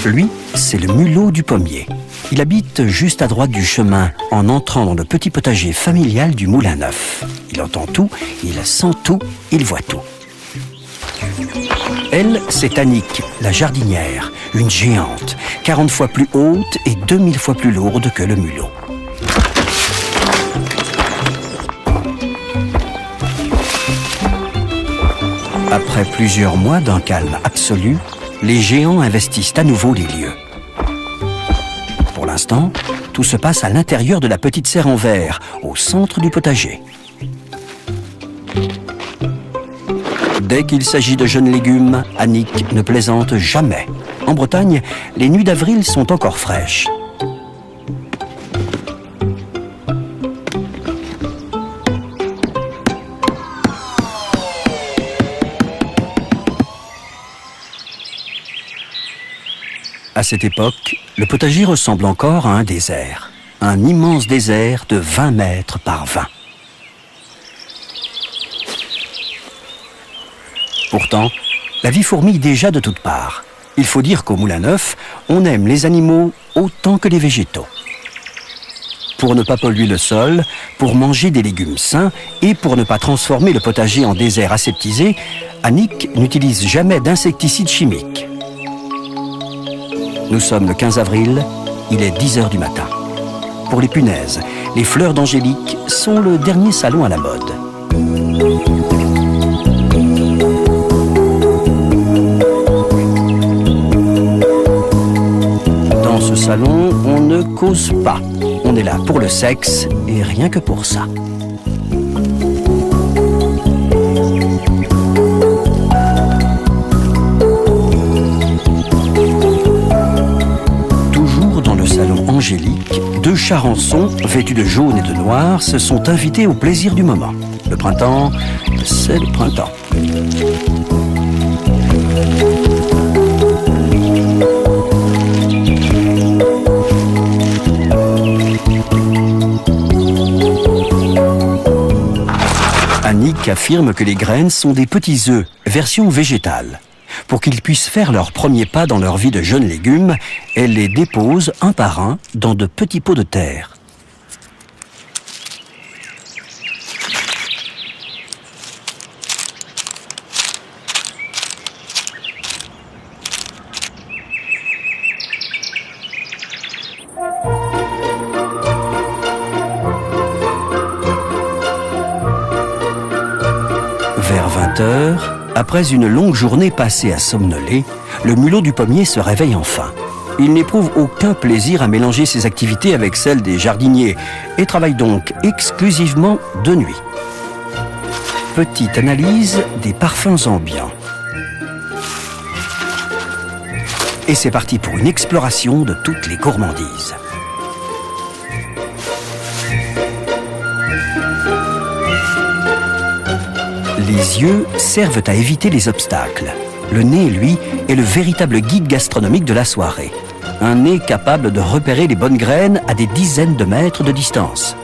Lui, c'est le mulot du pommier. Il habite juste à droite du chemin, en entrant dans le petit potager familial du Moulin Neuf. Il entend tout, il sent tout, il voit tout. Elle, c'est Annick, la jardinière, une géante, 40 fois plus haute et 2000 fois plus lourde que le mulot. Après plusieurs mois d'un calme absolu, les géants investissent à nouveau les lieux. Pour l'instant, tout se passe à l'intérieur de la petite serre en verre, au centre du potager. Dès qu'il s'agit de jeunes légumes, Annick ne plaisante jamais. En Bretagne, les nuits d'avril sont encore fraîches. À cette époque, le potager ressemble encore à un désert. Un immense désert de 20 mètres par 20. Pourtant, la vie fourmille déjà de toutes parts. Il faut dire qu'au Moulin Neuf, on aime les animaux autant que les végétaux. Pour ne pas polluer le sol, pour manger des légumes sains et pour ne pas transformer le potager en désert aseptisé, Annick n'utilise jamais d'insecticides chimiques. Nous sommes le 15 avril, il est 10 h du matin. Pour les punaises, les fleurs d'angélique sont le dernier salon à la mode. Dans ce salon, on ne cause pas. On est là pour le sexe et rien que pour ça. Angélique, deux charançons vêtus de jaune et de noir se sont invités au plaisir du moment. Le printemps, c'est le printemps. Annick affirme que les graines sont des petits œufs, version végétale. Pour qu'ils puissent faire leurs premiers pas dans leur vie de jeunes légumes, elle les dépose un par un dans de petits pots de terre. Vers 20 h, après une longue journée passée à somnoler, le mulot du pommier se réveille enfin. Il n'éprouve aucun plaisir à mélanger ses activités avec celles des jardiniers et travaille donc exclusivement de nuit. Petite analyse des parfums ambiants. Et c'est parti pour une exploration de toutes les gourmandises. Les yeux servent à éviter les obstacles. Le nez, lui, est le véritable guide gastronomique de la soirée. Un nez capable de repérer les bonnes graines à des dizaines de mètres de distance.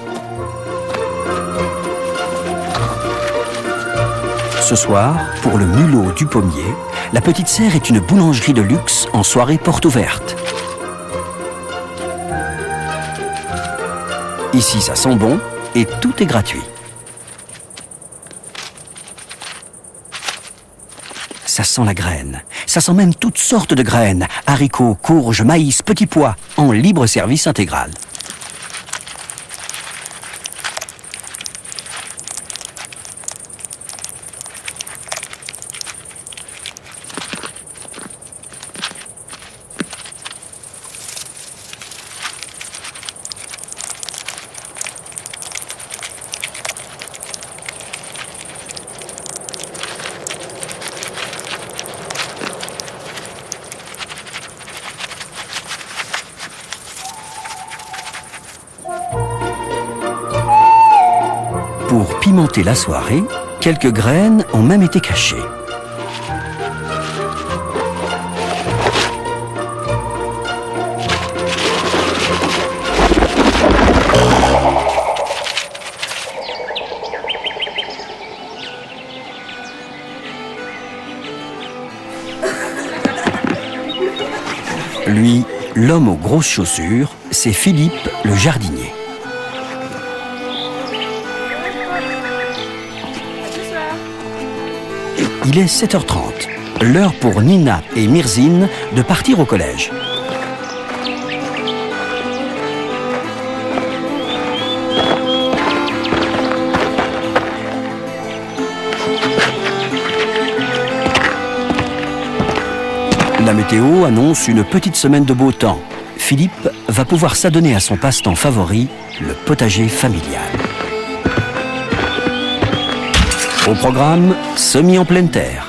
Ce soir, pour le mulot du pommier, la petite serre est une boulangerie de luxe en soirée porte ouverte. Ici, ça sent bon et tout est gratuit. Ça sent la graine. Ça sent même toutes sortes de graines. Haricots, courges, maïs, petits pois, en libre service intégral. Pour pimenter la soirée, quelques graines ont même été cachées. L'homme aux grosses chaussures, c'est Philippe, le jardinier. Il est 7h30, l'heure pour Nina et Mirzine de partir au collège. La météo annonce une petite semaine de beau temps. Philippe va pouvoir s'adonner à son passe-temps favori, le potager familial. Au programme, semis en pleine terre.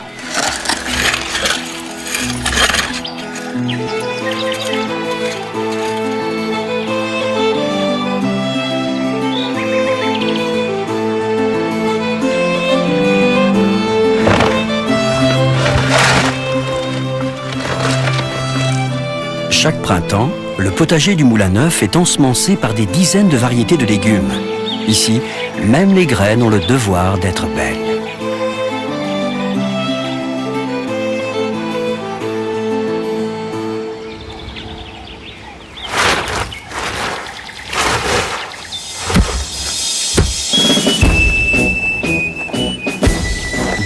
Chaque printemps, le potager du Moulin Neuf est ensemencé par des dizaines de variétés de légumes. Ici, même les graines ont le devoir d'être belles.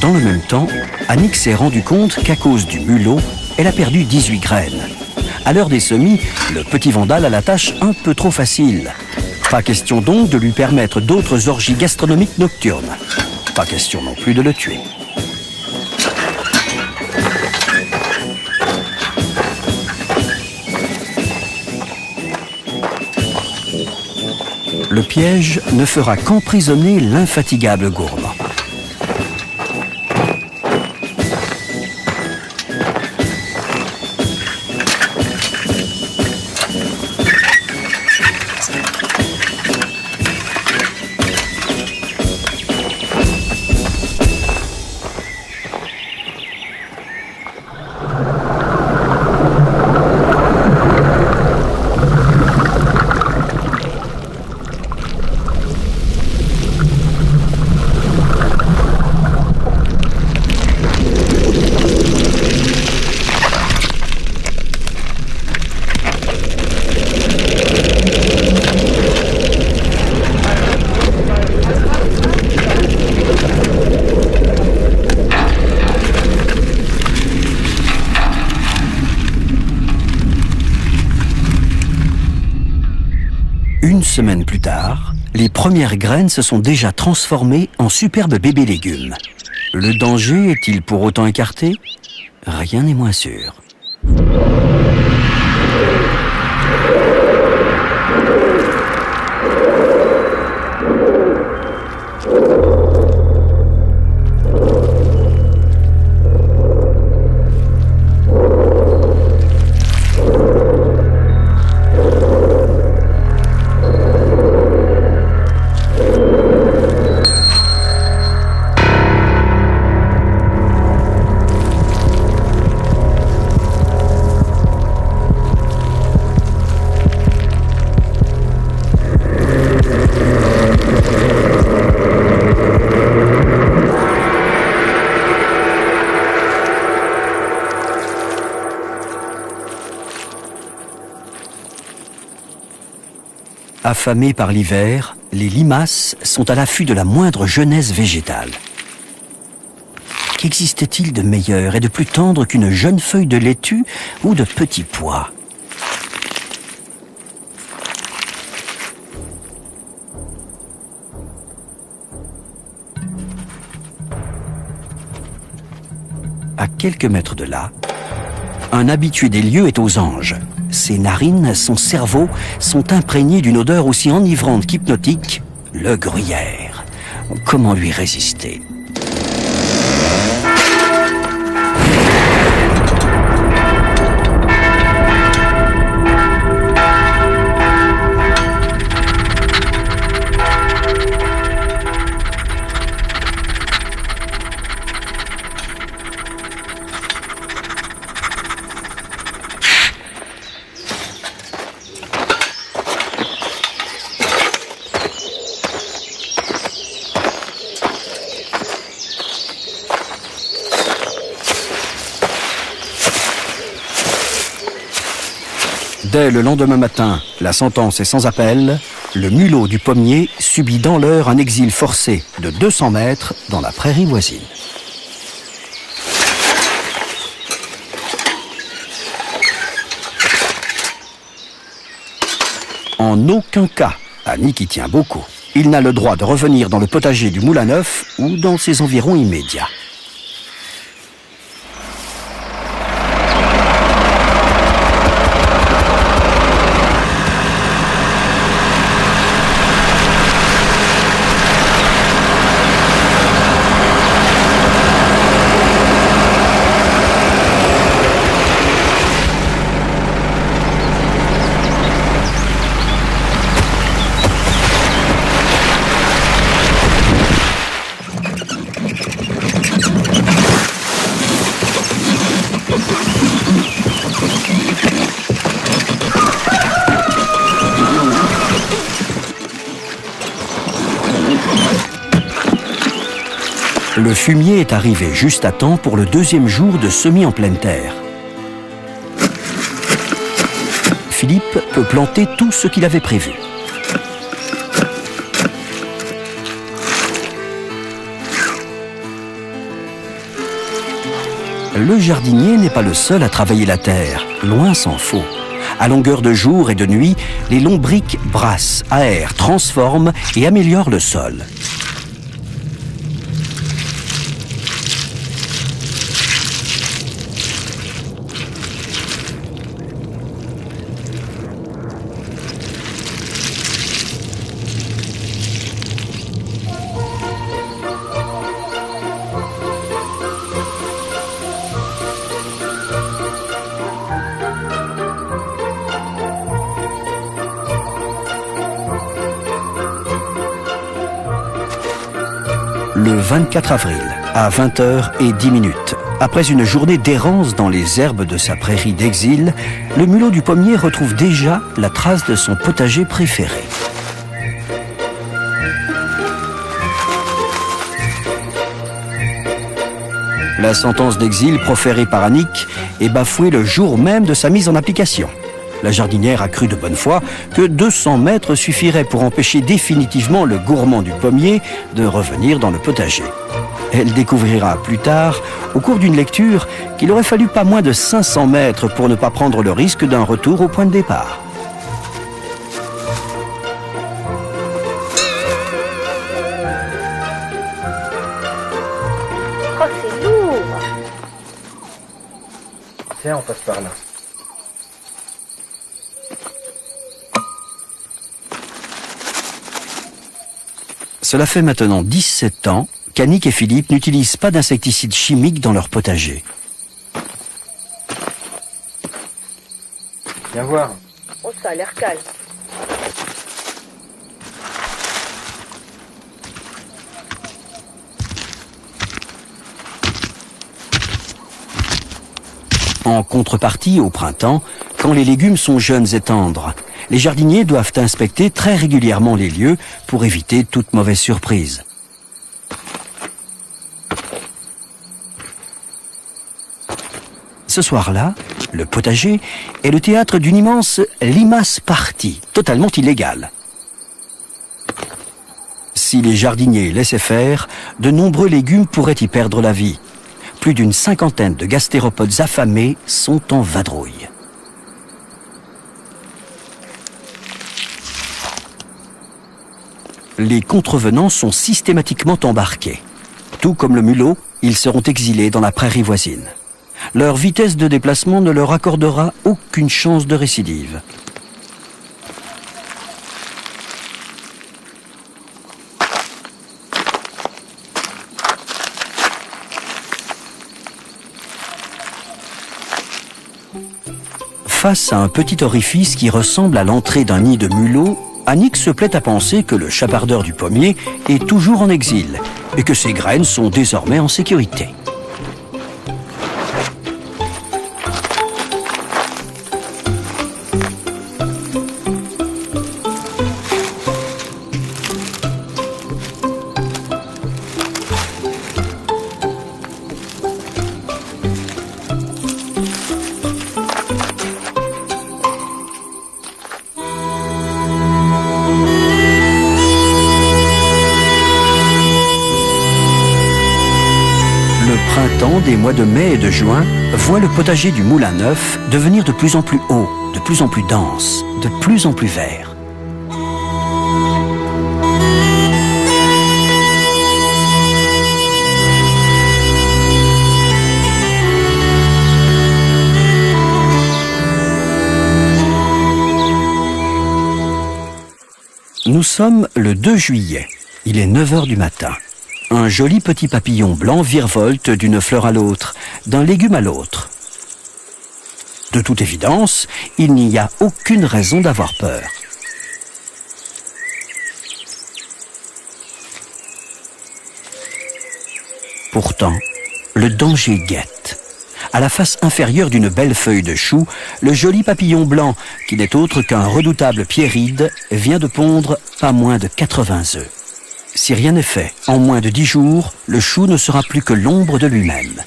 Dans le même temps, Annick s'est rendu compte qu'à cause du mulot, elle a perdu 18 graines. À l'heure des semis, le petit vandale a la tâche un peu trop facile. Pas question donc de lui permettre d'autres orgies gastronomiques nocturnes. Pas question non plus de le tuer. Le piège ne fera qu'emprisonner l'infatigable gourmand. Une semaine plus tard, les premières graines se sont déjà transformées en superbes bébés légumes. Le danger est-il pour autant écarté? Rien n'est moins sûr. Affamés par l'hiver, les limaces sont à l'affût de la moindre jeunesse végétale. Qu'existe-t-il de meilleur et de plus tendre qu'une jeune feuille de laitue ou de petits pois? À quelques mètres de là, un habitué des lieux est aux anges. Ses narines, son cerveau sont imprégnés d'une odeur aussi enivrante qu'hypnotique, le gruyère. Comment lui résister? Dès le lendemain matin, la sentence est sans appel. Le mulot du pommier subit dans l'heure un exil forcé de 200 mètres dans la prairie voisine. En aucun cas, Annick y tient beaucoup. Il n'a le droit de revenir dans le potager du Moulin Neuf ou dans ses environs immédiats. Le fumier est arrivé juste à temps pour le deuxième jour de semis en pleine terre. Philippe peut planter tout ce qu'il avait prévu. Le jardinier n'est pas le seul à travailler la terre, loin s'en faut. À longueur de jour et de nuit, les lombrics brassent, aèrent, transforment et améliorent le sol. Le 24 avril, à 20h10, après une journée d'errance dans les herbes de sa prairie d'exil, le mulot du pommier retrouve déjà la trace de son potager préféré. La sentence d'exil proférée par Annick est bafouée le jour même de sa mise en application. La jardinière a cru de bonne foi que 200 mètres suffiraient pour empêcher définitivement le gourmand du pommier de revenir dans le potager. Elle découvrira plus tard, au cours d'une lecture, qu'il aurait fallu pas moins de 500 mètres pour ne pas prendre le risque d'un retour au point de départ. Oh, c'est lourd! Tiens, on passe par là. Cela fait maintenant 17 ans qu'Annick et Philippe n'utilisent pas d'insecticides chimiques dans leur potager. Viens voir. Oh, ça a l'air calme. En contrepartie, au printemps, quand les légumes sont jeunes et tendres, les jardiniers doivent inspecter très régulièrement les lieux pour éviter toute mauvaise surprise. Ce soir-là, le potager est le théâtre d'une immense limace party, totalement illégale. Si les jardiniers laissaient faire, de nombreux légumes pourraient y perdre la vie. Plus d'une cinquantaine de gastéropodes affamés sont en vadrouille. Les contrevenants sont systématiquement embarqués. Tout comme le mulot, ils seront exilés dans la prairie voisine. Leur vitesse de déplacement ne leur accordera aucune chance de récidive. Face à un petit orifice qui ressemble à l'entrée d'un nid de mulot, Annick se plaît à penser que le chapardeur du pommier est toujours en exil et que ses graines sont désormais en sécurité. printemps, des mois de mai et de juin, voit le potager du Moulin Neuf devenir de plus en plus haut, de plus en plus dense, de plus en plus vert. Nous sommes le 2 juillet. Il est 9 h du matin. Un joli petit papillon blanc virevolte d'une fleur à l'autre, d'un légume à l'autre. De toute évidence, il n'y a aucune raison d'avoir peur. Pourtant, le danger guette. À la face inférieure d'une belle feuille de chou, le joli papillon blanc, qui n'est autre qu'un redoutable pierride, vient de pondre pas moins de 80 œufs. Si rien n'est fait, en moins de 10 jours, le chou ne sera plus que l'ombre de lui-même.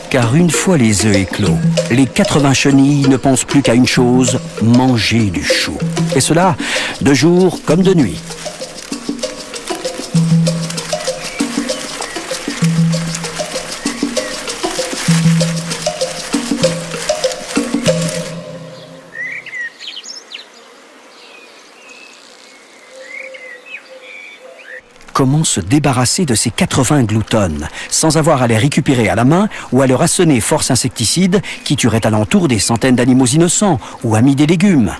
Car une fois les œufs éclos, les 80 chenilles ne pensent plus qu'à une chose, manger du chou. Et cela, de jour comme de nuit. Comment se débarrasser de ces 80 gloutonnes, sans avoir à les récupérer à la main ou à leur assonner force insecticide qui tuerait alentour des centaines d'animaux innocents ou amis des légumes?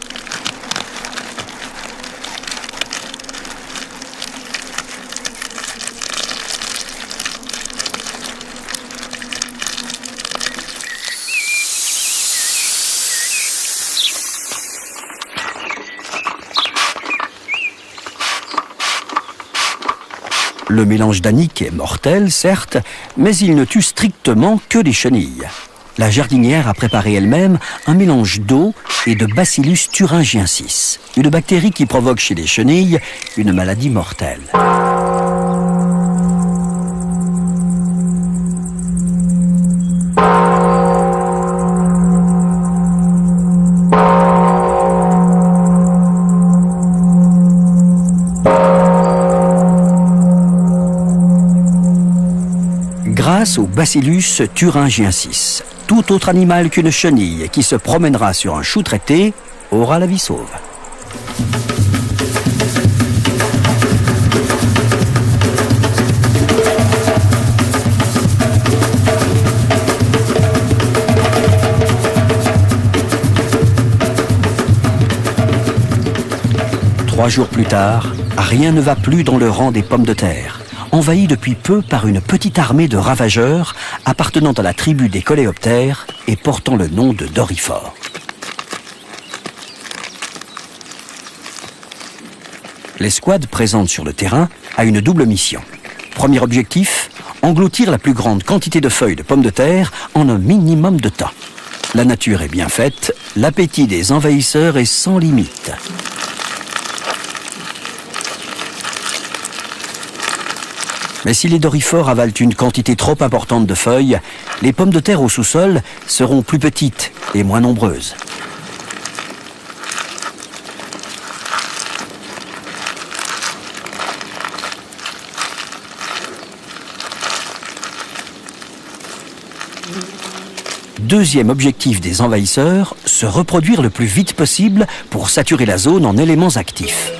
Le mélange d'anique est mortel, certes, mais il ne tue strictement que les chenilles. La jardinière a préparé elle-même un mélange d'eau et de Bacillus thuringiensis, une bactérie qui provoque chez les chenilles une maladie mortelle. Grâce au Bacillus thuringiensis, tout autre animal qu'une chenille qui se promènera sur un chou traité aura la vie sauve. Trois jours plus tard, rien ne va plus dans le rang des pommes de terre. Envahi depuis peu par une petite armée de ravageurs appartenant à la tribu des coléoptères et portant le nom de doryphores. L'escouade présente sur le terrain a une double mission. Premier objectif, engloutir la plus grande quantité de feuilles de pommes de terre en un minimum de temps. La nature est bien faite, l'appétit des envahisseurs est sans limite. Mais si les doryphores avalent une quantité trop importante de feuilles, les pommes de terre au sous-sol seront plus petites et moins nombreuses. Deuxième objectif des envahisseurs, se reproduire le plus vite possible pour saturer la zone en éléments actifs.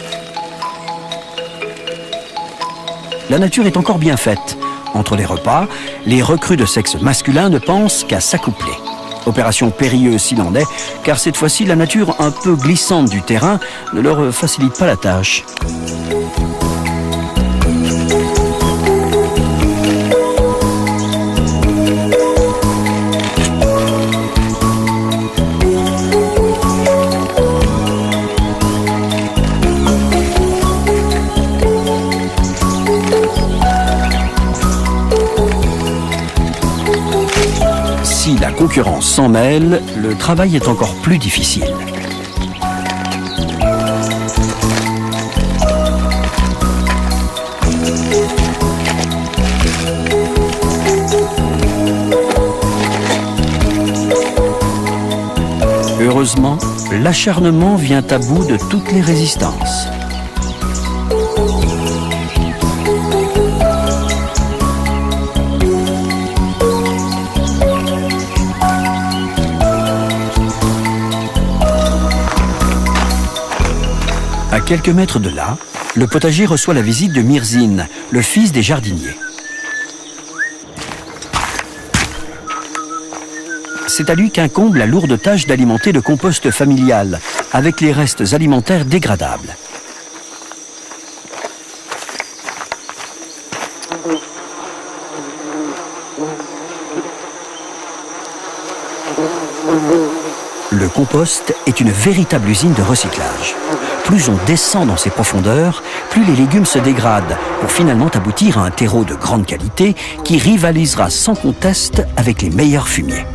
La nature est encore bien faite. Entre les repas, les recrues de sexe masculin ne pensent qu'à s'accoupler. Opération périlleuse s'il en est, car cette fois-ci, la nature un peu glissante du terrain ne leur facilite pas la tâche. Si la concurrence s'en mêle, le travail est encore plus difficile. lentement, l'acharnement vient à bout de toutes les résistances. À quelques mètres de là, le potager reçoit la visite de Mirzine, le fils des jardiniers. C'est à lui qu'incombe la lourde tâche d'alimenter le compost familial, avec les restes alimentaires dégradables. Le compost est une véritable usine de recyclage. Plus on descend dans ses profondeurs, plus les légumes se dégradent, pour finalement aboutir à un terreau de grande qualité qui rivalisera sans conteste avec les meilleurs fumiers.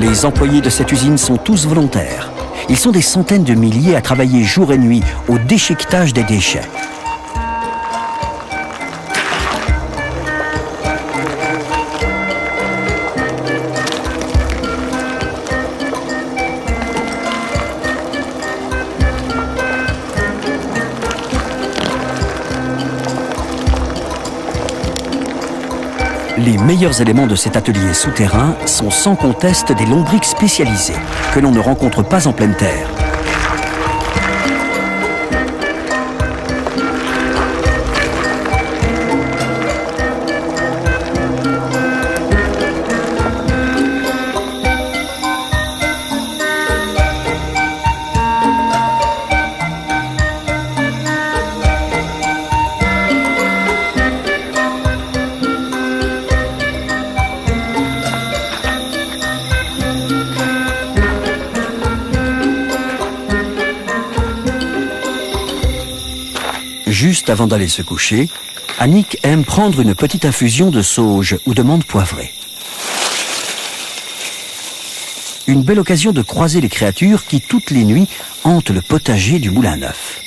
Les employés de cette usine sont tous volontaires. Ils sont des centaines de milliers à travailler jour et nuit au déchiquetage des déchets. Les meilleurs éléments de cet atelier souterrain sont sans conteste des lombrics spécialisés, que l'on ne rencontre pas en pleine terre. Juste avant d'aller se coucher, Annick aime prendre une petite infusion de sauge ou de menthe poivrée. Une belle occasion de croiser les créatures qui, toutes les nuits, hantent le potager du Moulin Neuf.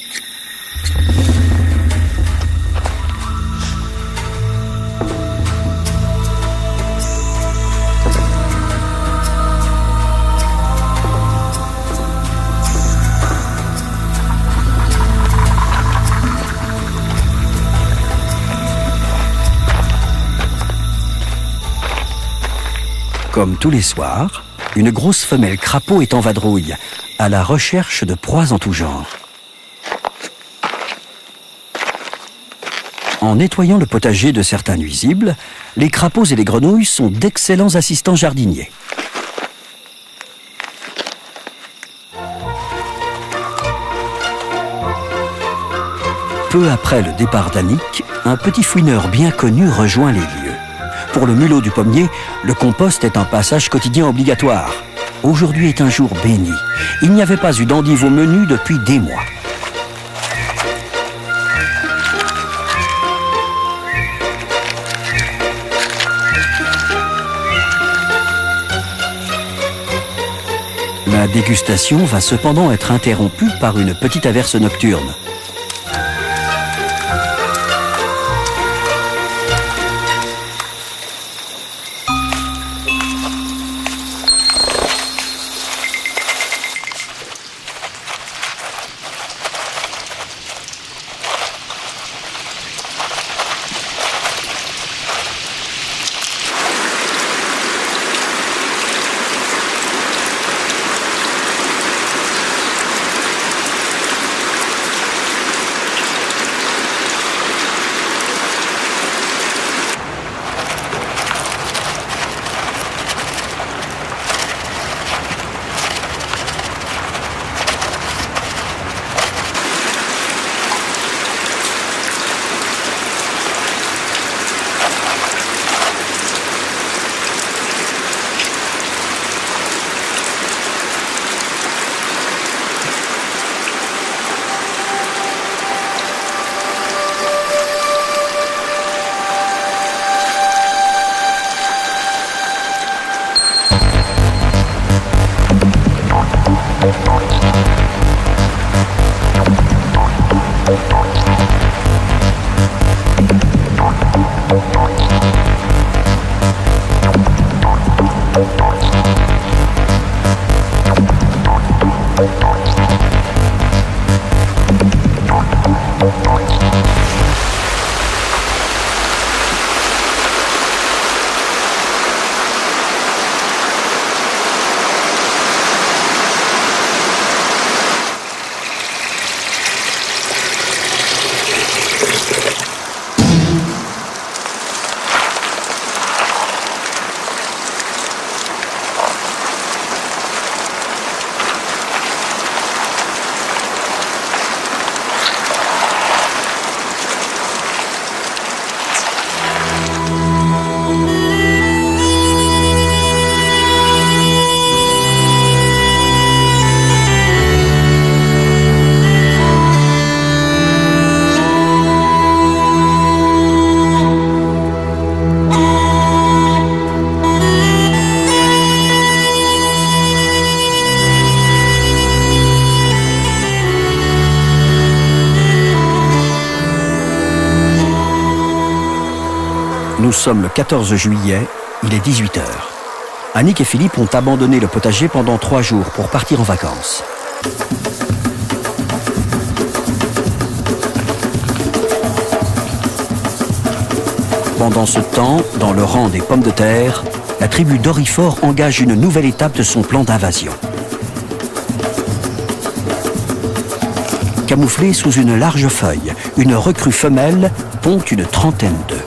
Comme tous les soirs, une grosse femelle crapaud est en vadrouille, à la recherche de proies en tout genre. En nettoyant le potager de certains nuisibles, les crapauds et les grenouilles sont d'excellents assistants jardiniers. Peu après le départ d'Annick, un petit fouineur bien connu rejoint les lieux. Pour le mulot du pommier, le compost est un passage quotidien obligatoire. Aujourd'hui est un jour béni. Il n'y avait pas eu d'endives au menu depuis des mois. La dégustation va cependant être interrompue par une petite averse nocturne. Nous sommes le 14 juillet, il est 18 h. Annick et Philippe ont abandonné le potager pendant 3 jours pour partir en vacances. Pendant ce temps, dans le rang des pommes de terre, la tribu d'Orifort engage une nouvelle étape de son plan d'invasion. Camouflée sous une large feuille, une recrue femelle pond une trentaine d'œufs.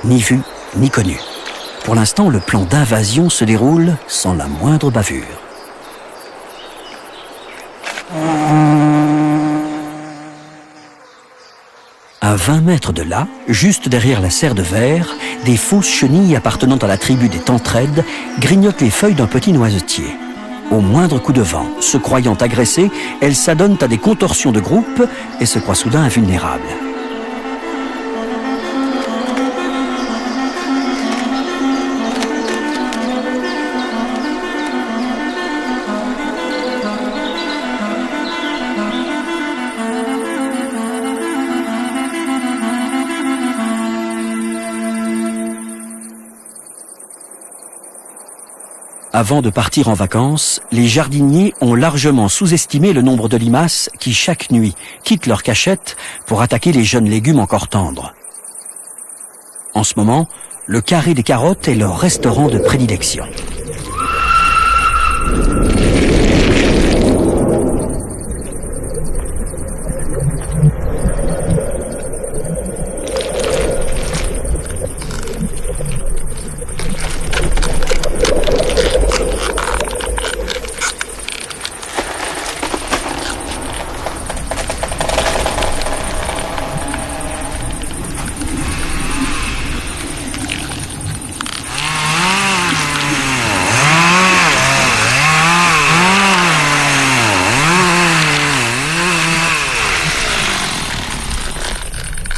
Ni vu, ni connu. Pour l'instant, le plan d'invasion se déroule sans la moindre bavure. À 20 mètres de là, juste derrière la serre de verre, des fausses chenilles appartenant à la tribu des Tentraides grignotent les feuilles d'un petit noisetier. Au moindre coup de vent, se croyant agressées, elles s'adonnent à des contorsions de groupe et se croient soudain invulnérables. Avant de partir en vacances, les jardiniers ont largement sous-estimé le nombre de limaces qui, chaque nuit, quittent leur cachette pour attaquer les jeunes légumes encore tendres. En ce moment, le carré des carottes est leur restaurant de prédilection.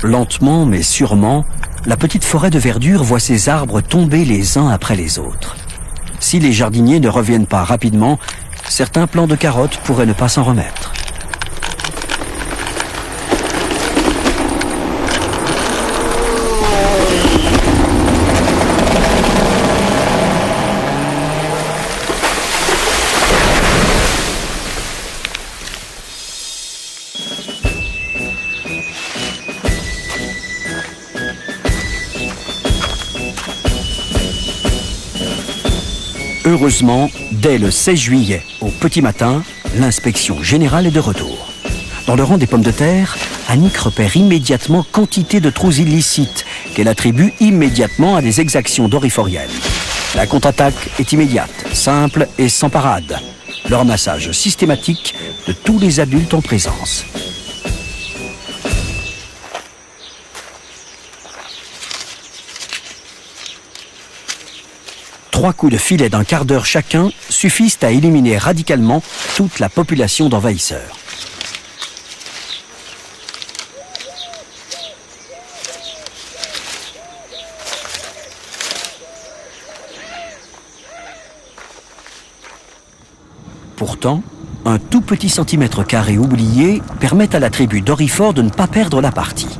Lentement mais sûrement, la petite forêt de verdure voit ses arbres tomber les uns après les autres. Si les jardiniers ne reviennent pas rapidement, certains plants de carottes pourraient ne pas s'en remettre. Heureusement, dès le 16 juillet, au petit matin, l'inspection générale est de retour. Dans le rang des pommes de terre, Annick repère immédiatement quantité de trous illicites qu'elle attribue immédiatement à des exactions doriforiennes. La contre-attaque est immédiate, simple et sans parade. Le ramassage systématique de tous les adultes en présence. Trois coups de filet d'un quart d'heure chacun suffisent à éliminer radicalement toute la population d'envahisseurs. temps, un tout petit centimètre carré oublié permet à la tribu d'Orifort de ne pas perdre la partie.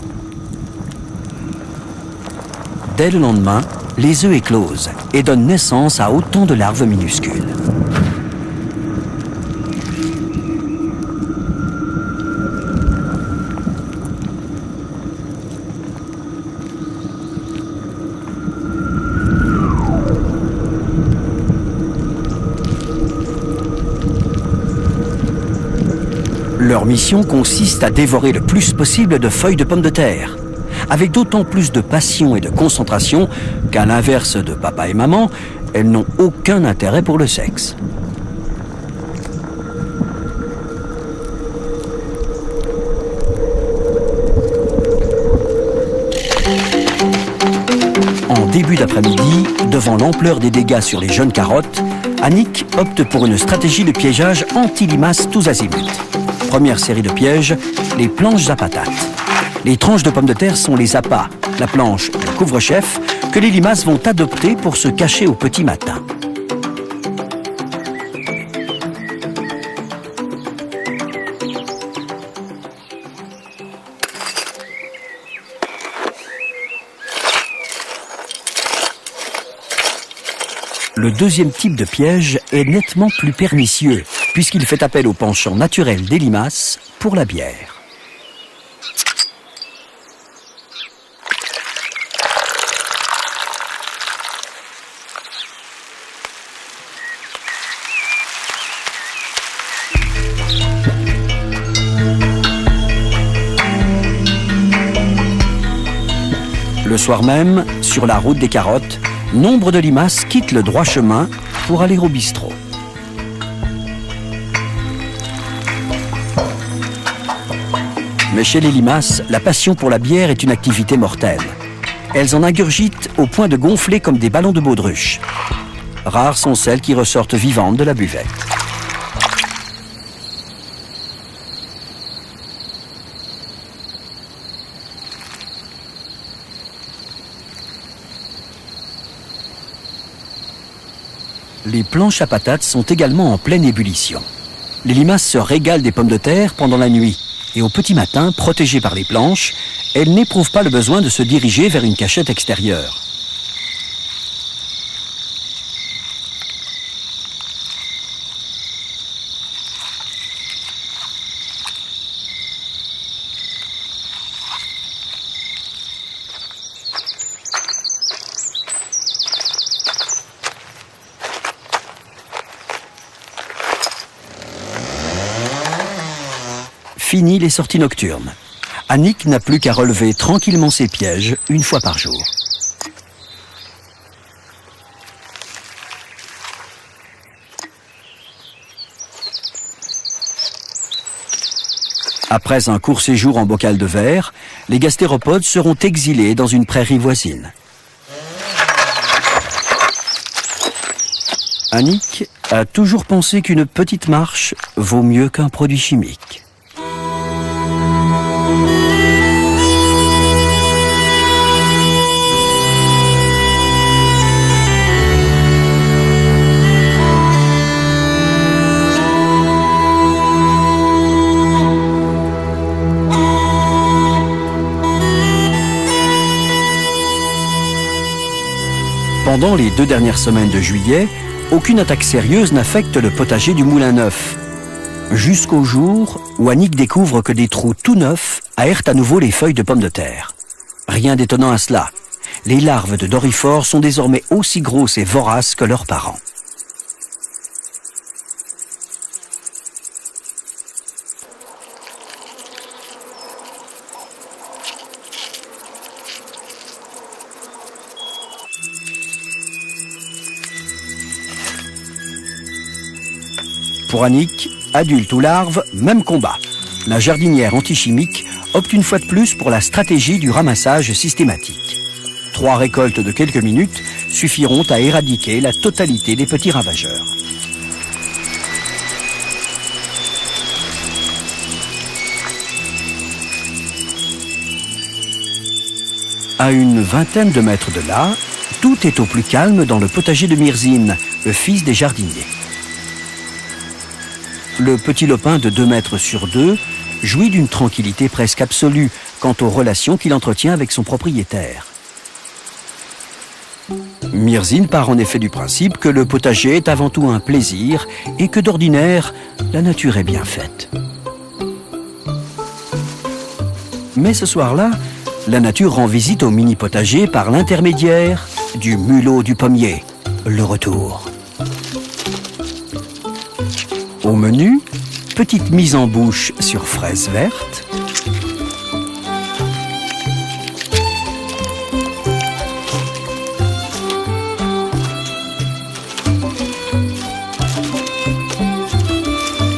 Dès le lendemain, les œufs éclosent et donnent naissance à autant de larves minuscules. Leur mission consiste à dévorer le plus possible de feuilles de pommes de terre, avec d'autant plus de passion et de concentration qu'à l'inverse de papa et maman, elles n'ont aucun intérêt pour le sexe. En début d'après-midi, devant l'ampleur des dégâts sur les jeunes carottes, Annick opte pour une stratégie de piégeage anti-limaces tous azimuts. Première série de pièges, les planches à patates. Les tranches de pommes de terre sont les appâts, la planche, le couvre-chef, que les limaces vont adopter pour se cacher au petit matin. Le deuxième type de piège est nettement plus pernicieux, puisqu'il fait appel au penchant naturel des limaces pour la bière. Le soir même, sur la route des carottes, nombre de limaces quittent le droit chemin pour aller au bistrot. Mais chez les limaces, la passion pour la bière est une activité mortelle. Elles en ingurgitent au point de gonfler comme des ballons de baudruche. Rares sont celles qui ressortent vivantes de la buvette. Les planches à patates sont également en pleine ébullition. Les limaces se régalent des pommes de terre pendant la nuit. Et au petit matin, protégées par les planches, elles n'éprouvent pas le besoin de se diriger vers une cachette extérieure. Fini les sorties nocturnes. Annick n'a plus qu'à relever tranquillement ses pièges une fois par jour. Après un court séjour en bocal de verre, les gastéropodes seront exilés dans une prairie voisine. Annick a toujours pensé qu'une petite marche vaut mieux qu'un produit chimique. Pendant les 2 dernières semaines de juillet, aucune attaque sérieuse n'affecte le potager du Moulin Neuf. Jusqu'au jour où Annick découvre que des trous tout neufs aèrent à nouveau les feuilles de pommes de terre. Rien d'étonnant à cela. Les larves de Dorifort sont désormais aussi grosses et voraces que leurs parents. Pour Annick, adulte ou larve, même combat. La jardinière antichimique opte une fois de plus pour la stratégie du ramassage systématique. 3 récoltes de quelques minutes suffiront à éradiquer la totalité des petits ravageurs. À une vingtaine de mètres de là, tout est au plus calme dans le potager de Mirzine, le fils des jardiniers. Le petit lopin de 2 mètres sur 2 jouit d'une tranquillité presque absolue quant aux relations qu'il entretient avec son propriétaire. Mirzine part en effet du principe que le potager est avant tout un plaisir et que d'ordinaire, la nature est bien faite. Mais ce soir-là, la nature rend visite au mini-potager par l'intermédiaire du mulot du pommier, le retour. Au menu, petite mise en bouche sur fraises vertes,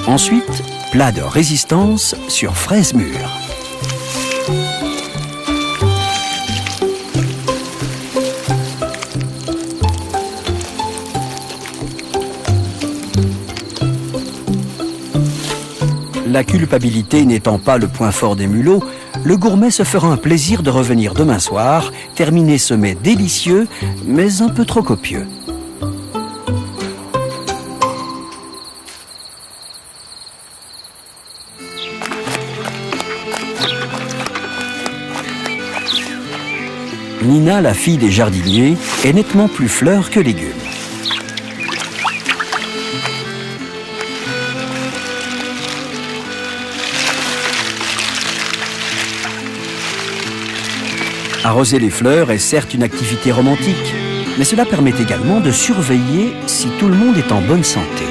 ensuite, plat de résistance sur fraises mûres. La culpabilité n'étant pas le point fort des mulots, le gourmet se fera un plaisir de revenir demain soir, terminer ce mets délicieux, mais un peu trop copieux. Nina, la fille des jardiniers, est nettement plus fleur que légumes. Arroser les fleurs est certes une activité romantique, mais cela permet également de surveiller si tout le monde est en bonne santé.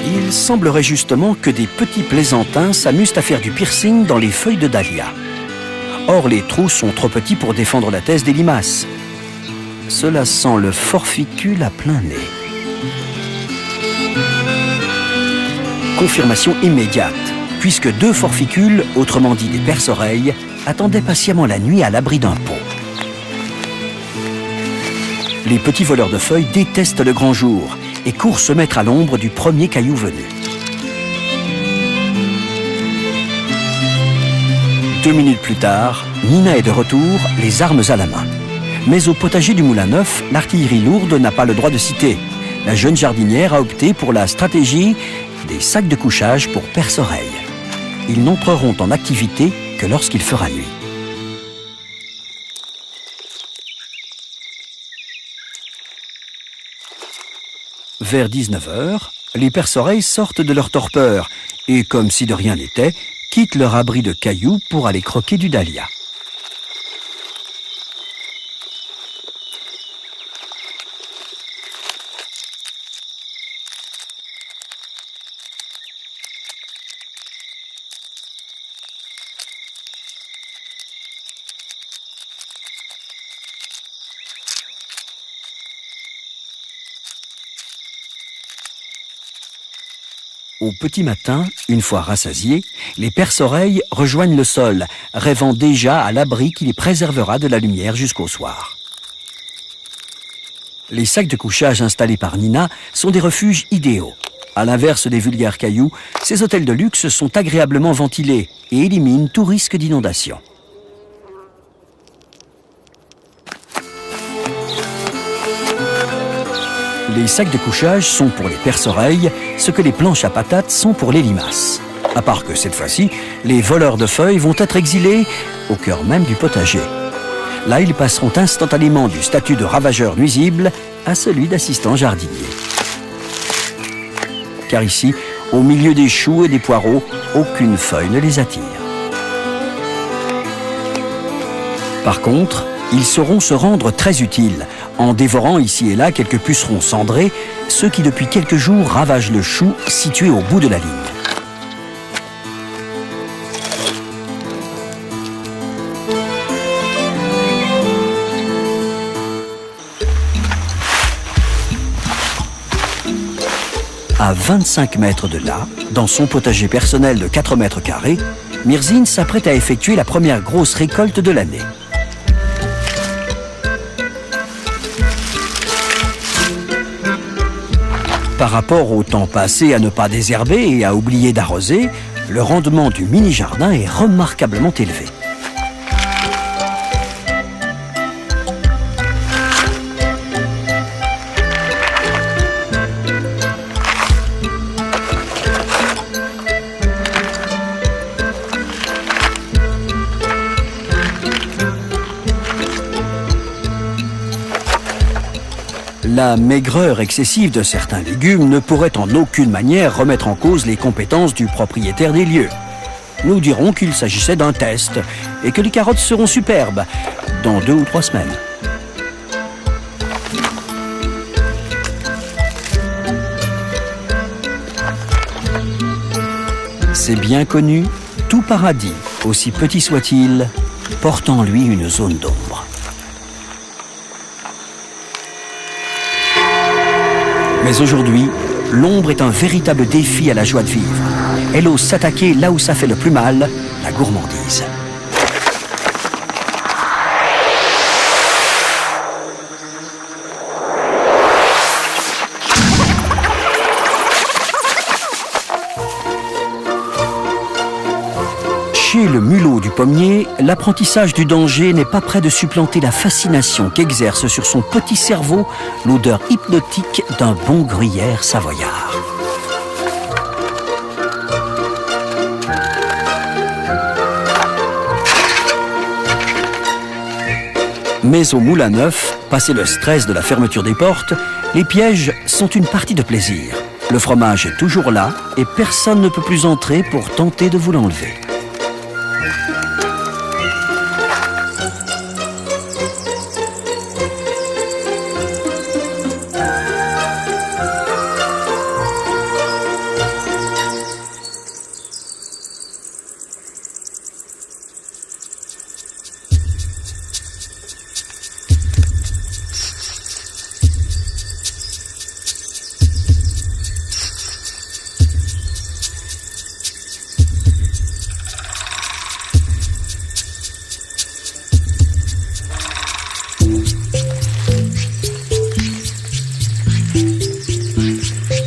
Il semblerait justement que des petits plaisantins s'amusent à faire du piercing dans les feuilles de dahlia. Or, les trous sont trop petits pour défendre la thèse des limaces. Cela sent le forficule à plein nez. Confirmation immédiate, puisque 2 forficules, autrement dit des perce-oreilles, attendaient patiemment la nuit à l'abri d'un pot. Les petits voleurs de feuilles détestent le grand jour et courent se mettre à l'ombre du premier caillou venu. 2 minutes plus tard, Nina est de retour, les armes à la main. Mais au potager du Moulin Neuf, l'artillerie lourde n'a pas le droit de citer. La jeune jardinière a opté pour la stratégie des sacs de couchage pour perce-oreilles. Ils n'entreront en activité que lorsqu'il fera nuit. Vers 19h, les perce-oreilles sortent de leur torpeur et, comme si de rien n'était, quittent leur abri de cailloux pour aller croquer du dahlia. Au petit matin, une fois rassasiés, les perce-oreilles rejoignent le sol, rêvant déjà à l'abri qui les préservera de la lumière jusqu'au soir. Les sacs de couchage installés par Nina sont des refuges idéaux. À l'inverse des vulgaires cailloux, ces hôtels de luxe sont agréablement ventilés et éliminent tout risque d'inondation. Les sacs de couchage sont pour les perce-oreilles ce que les planches à patates sont pour les limaces. À part que cette fois-ci, les voleurs de feuilles vont être exilés au cœur même du potager. Là, ils passeront instantanément du statut de ravageurs nuisibles à celui d'assistants jardiniers. Car ici, au milieu des choux et des poireaux, aucune feuille ne les attire. Par contre, ils sauront se rendre très utiles, en dévorant ici et là quelques pucerons cendrés, ceux qui depuis quelques jours ravagent le chou situé au bout de la ligne. À 25 mètres de là, dans son potager personnel de 4 mètres carrés, Mirzine s'apprête à effectuer la première grosse récolte de l'année. Par rapport au temps passé à ne pas désherber et à oublier d'arroser, le rendement du mini-jardin est remarquablement élevé. La maigreur excessive de certains légumes ne pourrait en aucune manière remettre en cause les compétences du propriétaire des lieux. Nous dirons qu'il s'agissait d'un test et que les carottes seront superbes dans 2 ou 3 semaines. C'est bien connu, tout paradis, aussi petit soit-il, porte en lui une zone d'ombre. Mais aujourd'hui, l'ombre est un véritable défi à la joie de vivre. Elle ose s'attaquer là où ça fait le plus mal, la gourmandise. Chez le mulot du pommier, l'apprentissage du danger n'est pas près de supplanter la fascination qu'exerce sur son petit cerveau l'odeur hypnotique d'un bon gruyère savoyard. Mais au Moulin Neuf, passé le stress de la fermeture des portes, les pièges sont une partie de plaisir. Le fromage est toujours là et personne ne peut plus entrer pour tenter de vous l'enlever.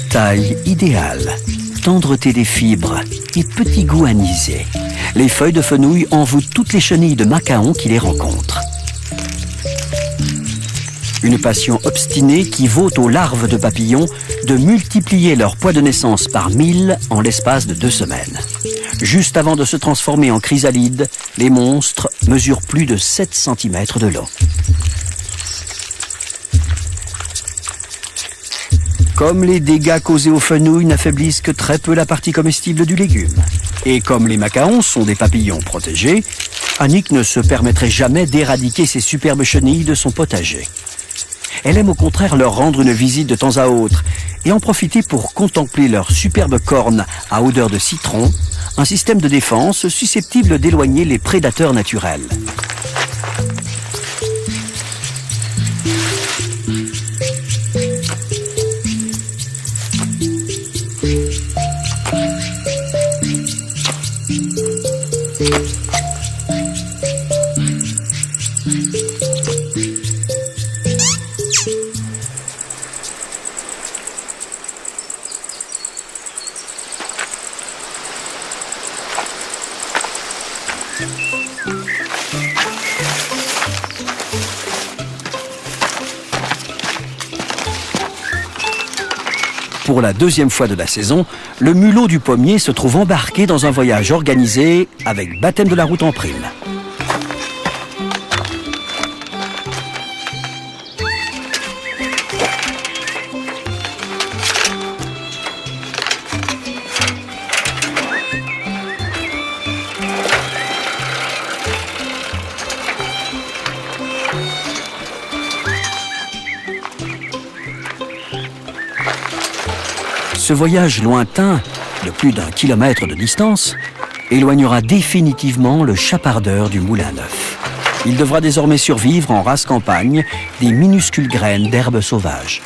Taille idéale, tendreté des fibres et petit goût anisé. Les feuilles de fenouil envoûtent toutes les chenilles de macaon qui les rencontrent. Une passion obstinée qui vaut aux larves de papillons de multiplier leur poids de naissance par 1000 en l'espace de 2 semaines. Juste avant de se transformer en chrysalides, les monstres mesurent plus de 7 cm de long. Comme les dégâts causés aux fenouils n'affaiblissent que très peu la partie comestible du légume, et comme les macaons sont des papillons protégés, Annick ne se permettrait jamais d'éradiquer ces superbes chenilles de son potager. Elle aime au contraire leur rendre une visite de temps à autre et en profiter pour contempler leurs superbes cornes à odeur de citron, un système de défense susceptible d'éloigner les prédateurs naturels. Pour la 2e fois de la saison, le mulot du pommier se trouve embarqué dans un voyage organisé avec baptême de la route en prime. Ce voyage lointain, de plus d'1 kilomètre de distance, éloignera définitivement le chapardeur du Moulin Neuf. Il devra désormais survivre en rase campagne des minuscules graines d'herbes sauvages.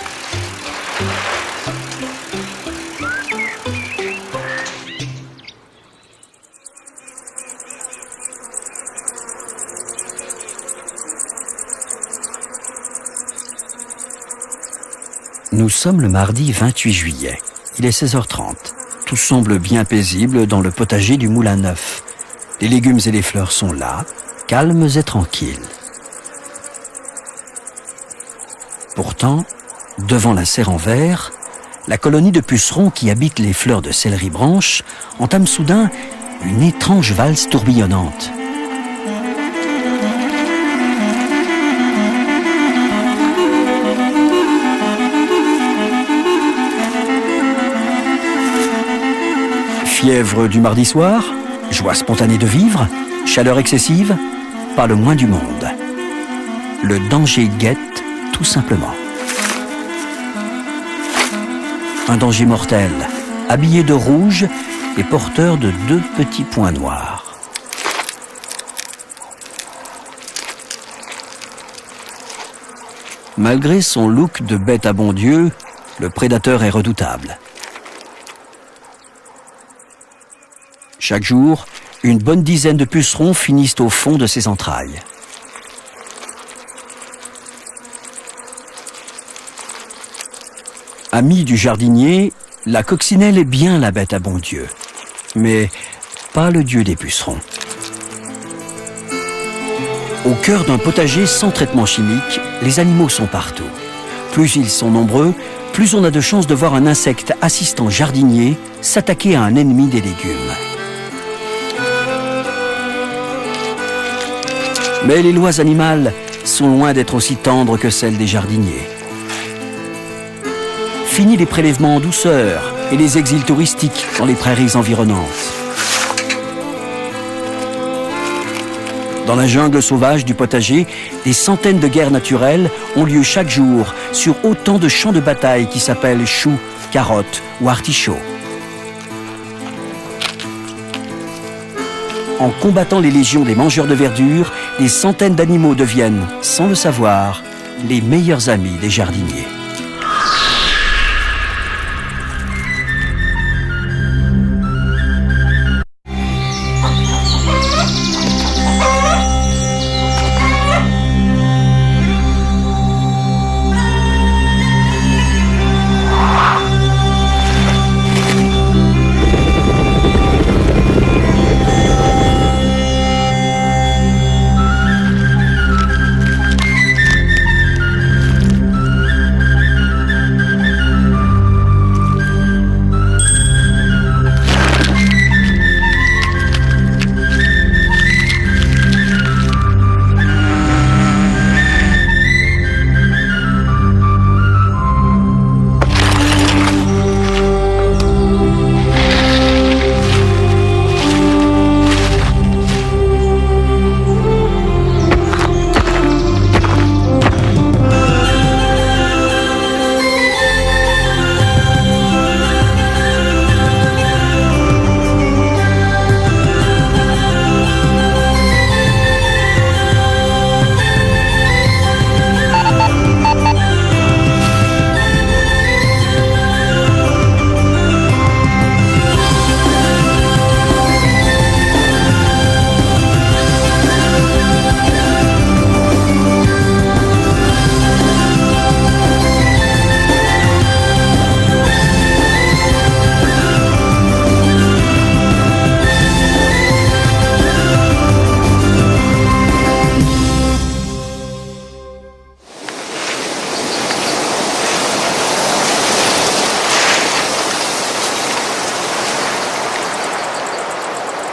Nous sommes le mardi 28 juillet. Il est 16h30. Tout semble bien paisible dans le potager du Moulin Neuf. Les légumes et les fleurs sont là, calmes et tranquilles. Pourtant, devant la serre en verre, la colonie de pucerons qui habite les fleurs de céleri branche entame soudain une étrange valse tourbillonnante. Fièvre du mardi soir? Joie spontanée de vivre? Chaleur excessive? Pas le moins du monde. Le danger guette tout simplement. Un danger mortel, habillé de rouge et porteur de 2 petits points noirs. Malgré son look de bête à bon Dieu, le prédateur est redoutable. Chaque jour, une bonne dizaine de pucerons finissent au fond de ses entrailles. Amie du jardinier, la coccinelle est bien la bête à bon Dieu, mais pas le dieu des pucerons. Au cœur d'un potager sans traitement chimique, les animaux sont partout. Plus ils sont nombreux, plus on a de chances de voir un insecte assistant jardinier s'attaquer à un ennemi des légumes. Mais les lois animales sont loin d'être aussi tendres que celles des jardiniers. Fini les prélèvements en douceur et les exils touristiques dans les prairies environnantes. Dans la jungle sauvage du potager, des centaines de guerres naturelles ont lieu chaque jour sur autant de champs de bataille qui s'appellent choux, carottes ou artichauts. En combattant les légions des mangeurs de verdure, des centaines d'animaux deviennent, sans le savoir, les meilleurs amis des jardiniers.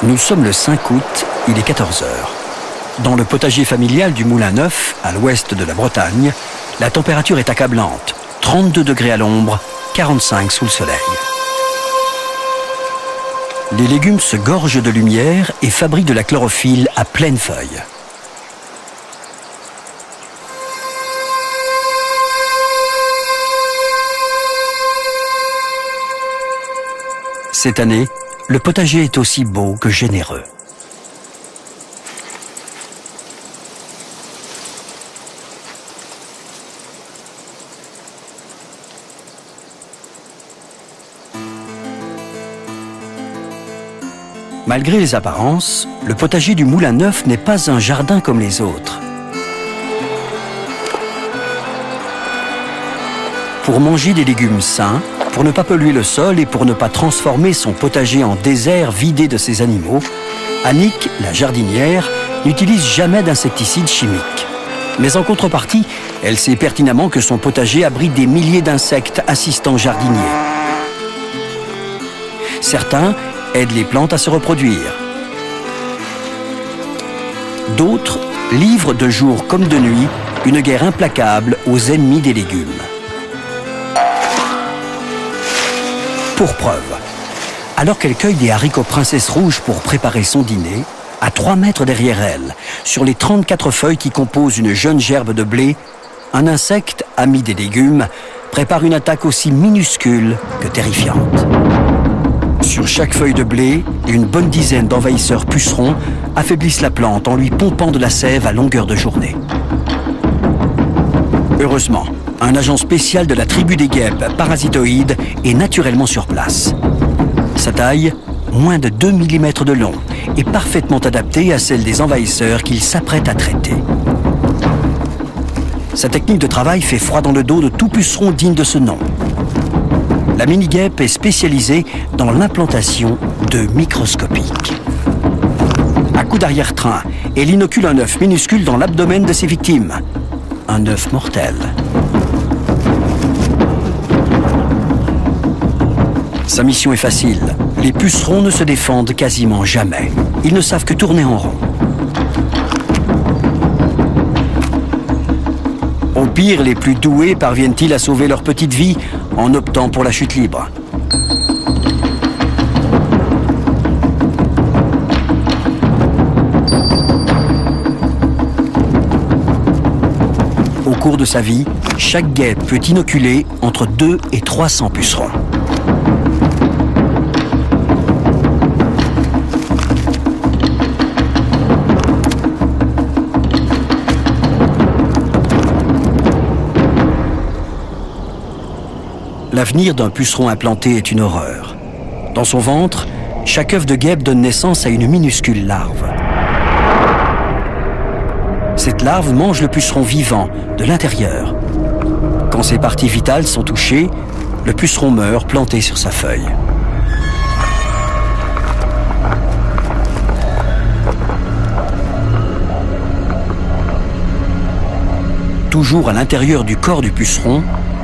Nous sommes le 5 août, il est 14 heures. Dans le potager familial du Moulin Neuf, à l'ouest de la Bretagne, la température est accablante. 32 degrés à l'ombre, 45 sous le soleil. Les légumes se gorgent de lumière et fabriquent de la chlorophylle à pleine feuille. Cette année, le potager est aussi beau que généreux. Malgré les apparences, le potager du Moulin Neuf n'est pas un jardin comme les autres. Pour manger des légumes sains, pour ne pas polluer le sol et pour ne pas transformer son potager en désert vidé de ses animaux, Annick, la jardinière, n'utilise jamais d'insecticides chimiques. Mais en contrepartie, elle sait pertinemment que son potager abrite des milliers d'insectes assistants jardiniers. Certains aident les plantes à se reproduire. D'autres livrent de jour comme de nuit une guerre implacable aux ennemis des légumes. Pour preuve, Alors qu'elle cueille des haricots princesse rouges pour préparer son dîner, à 3 mètres derrière elle, sur les 34 feuilles qui composent une jeune gerbe de blé, un insecte, ami des légumes, prépare une attaque aussi minuscule que terrifiante. Sur chaque feuille de blé, une bonne dizaine d'envahisseurs pucerons affaiblissent la plante en lui pompant de la sève à longueur de journée. Heureusement, un agent spécial de la tribu des guêpes parasitoïdes est naturellement sur place. Sa taille, moins de 2 mm de long, est parfaitement adaptée à celle des envahisseurs qu'il s'apprête à traiter. Sa technique de travail fait froid dans le dos de tout puceron digne de ce nom. La mini-guêpe est spécialisée dans l'implantation d'œufs microscopiques. À coup d'arrière-train, elle inocule un œuf minuscule dans l'abdomen de ses victimes. Un œuf mortel. Sa mission est facile. Les pucerons ne se défendent quasiment jamais. Ils ne savent que tourner en rond. Au pire, les plus doués parviennent-ils à sauver leur petite vie en optant pour la chute libre. Au cours de sa vie, chaque guêpe peut inoculer entre 2 et 300 pucerons. L'avenir d'un puceron implanté est une horreur. Dans son ventre, chaque œuf de guêpe donne naissance à une minuscule larve. Cette larve mange le puceron vivant, de l'intérieur. Quand ses parties vitales sont touchées, le puceron meurt planté sur sa feuille. Toujours à l'intérieur du corps du puceron,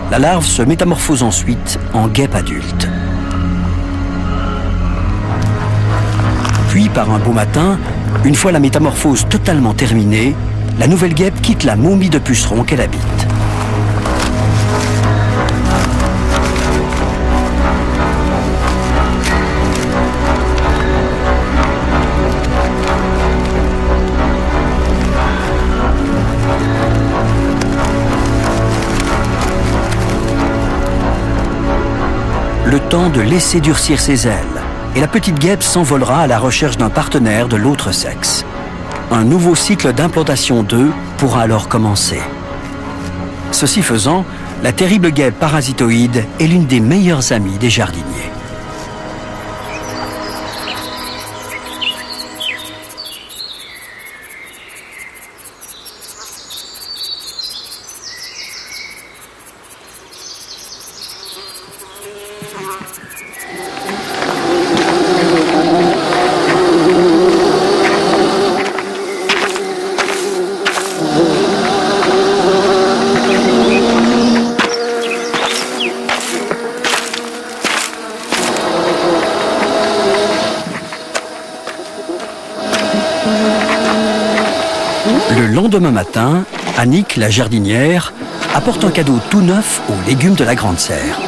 la larve se métamorphose ensuite en guêpe adulte. Puis, par un beau matin, une fois la métamorphose totalement terminée, la nouvelle guêpe quitte la momie de puceron qu'elle habite. Le temps de laisser durcir ses ailes, et la petite guêpe s'envolera à la recherche d'un partenaire de l'autre sexe. Un nouveau cycle d'implantation d'œufs pourra alors commencer. Ceci faisant, la terrible guêpe parasitoïde est l'une des meilleures amies des jardiniers. Le lendemain matin, Annick, la jardinière, apporte un cadeau tout neuf aux légumes de la Grande Serre.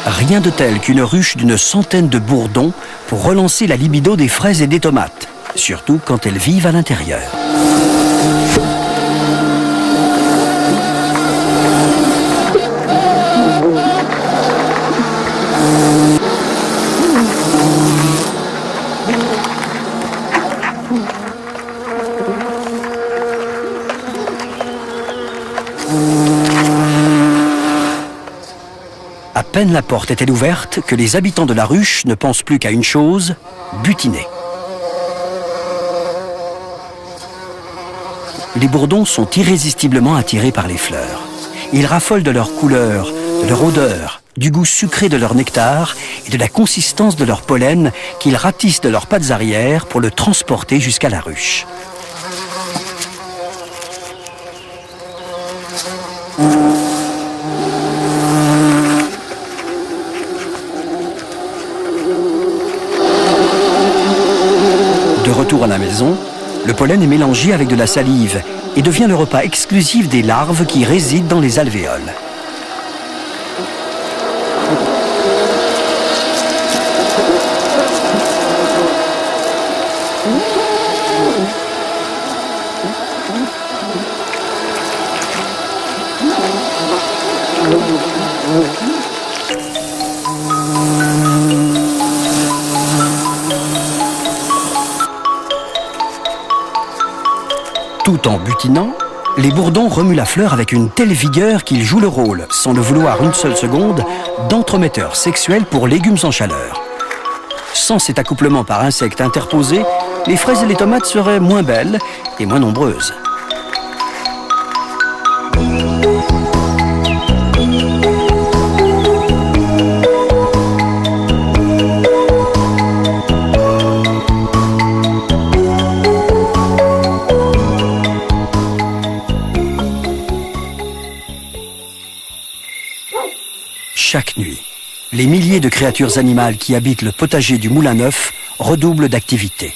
Rien de tel qu'une ruche d'une centaine de bourdons pour relancer la libido des fraises et des tomates, surtout quand elles vivent à l'intérieur. À peine la porte est-elle ouverte que les habitants de la ruche ne pensent plus qu'à une chose, butiner. Les bourdons sont irrésistiblement attirés par les fleurs. Ils raffolent de leur couleur, de leur odeur, du goût sucré de leur nectar et de la consistance de leur pollen qu'ils ratissent de leurs pattes arrière pour le transporter jusqu'à la ruche. De retour à la maison, le pollen est mélangé avec de la salive et devient le repas exclusif des larves qui résident dans les alvéoles. Tout en butinant, les bourdons remuent la fleur avec une telle vigueur qu'ils jouent le rôle, sans le vouloir une seule seconde, d'entremetteurs sexuels pour légumes en chaleur. Sans cet accouplement par insectes interposés, les fraises et les tomates seraient moins belles et moins nombreuses. Chaque nuit, les milliers de créatures animales qui habitent le potager du Moulin Neuf redoublent d'activité.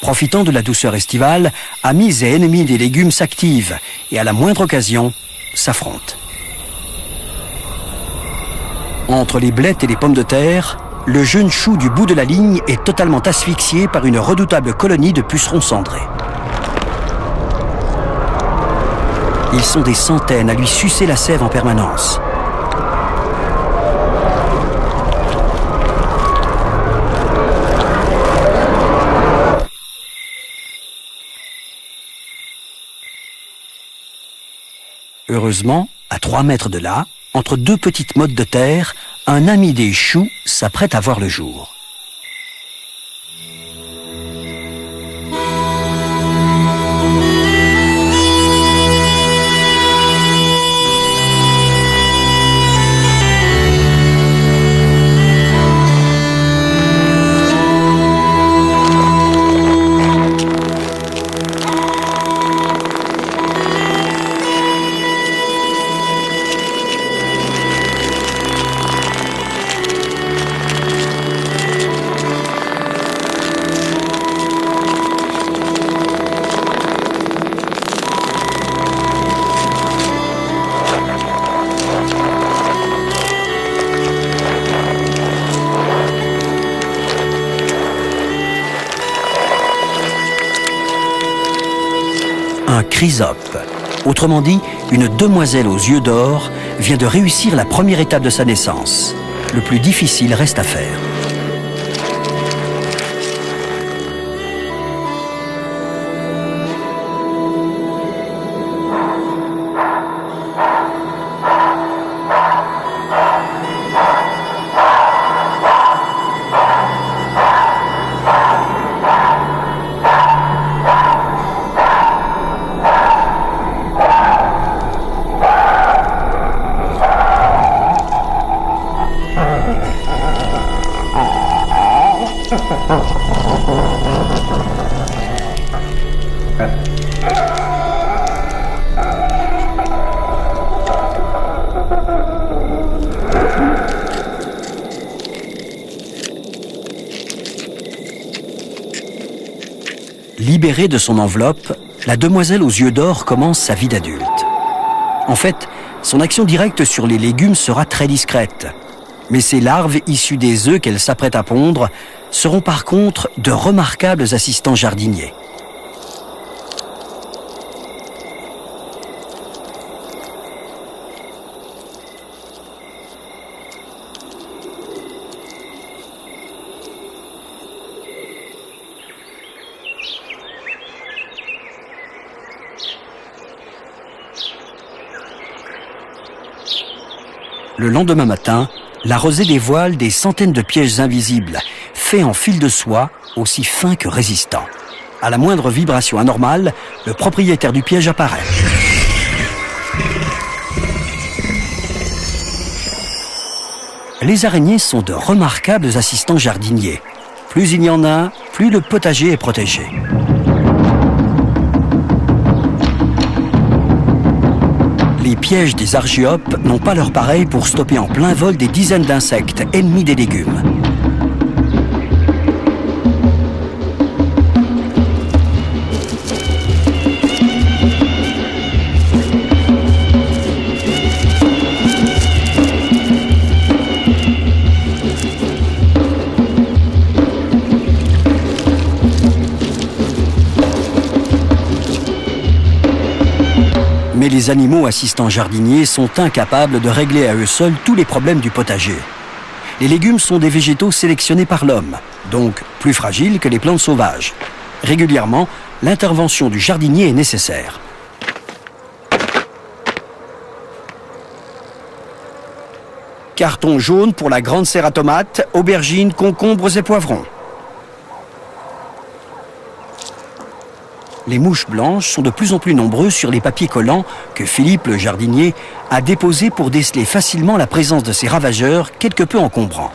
Profitant de la douceur estivale, amis et ennemis des légumes s'activent et à la moindre occasion, s'affrontent. Entre les blettes et les pommes de terre, le jeune chou du bout de la ligne est totalement asphyxié par une redoutable colonie de pucerons cendrés. Ils sont des centaines à lui sucer la sève en permanence. Heureusement, à 3 mètres de là, entre 2 petites mottes de terre, un ami des choux s'apprête à voir le jour. Un chrysope, autrement dit une demoiselle aux yeux d'or, vient de réussir la première étape de sa naissance. Le plus difficile reste à faire. Libérée de son enveloppe, la demoiselle aux yeux d'or commence sa vie d'adulte. En fait, son action directe sur les légumes sera très discrète. Mais ces larves issues des œufs qu'elle s'apprête à pondre seront par contre de remarquables assistants jardiniers. Le lendemain matin, la rosée dévoile des centaines de pièges invisibles, faits en fil de soie, aussi fins que résistants. À la moindre vibration anormale, le propriétaire du piège apparaît. Les araignées sont de remarquables assistants jardiniers. Plus il y en a, plus le potager est protégé. Les pièges des argiopes n'ont pas leur pareil pour stopper en plein vol des dizaines d'insectes ennemis des légumes. Mais les animaux assistants jardiniers sont incapables de régler à eux seuls tous les problèmes du potager. Les légumes sont des végétaux sélectionnés par l'homme, donc plus fragiles que les plantes sauvages. Régulièrement, l'intervention du jardinier est nécessaire. Carton jaune pour la grande serre à tomates, aubergines, concombres et poivrons. Les mouches blanches sont de plus en plus nombreuses sur les papiers collants que Philippe, le jardinier, a déposés pour déceler facilement la présence de ces ravageurs quelque peu encombrants.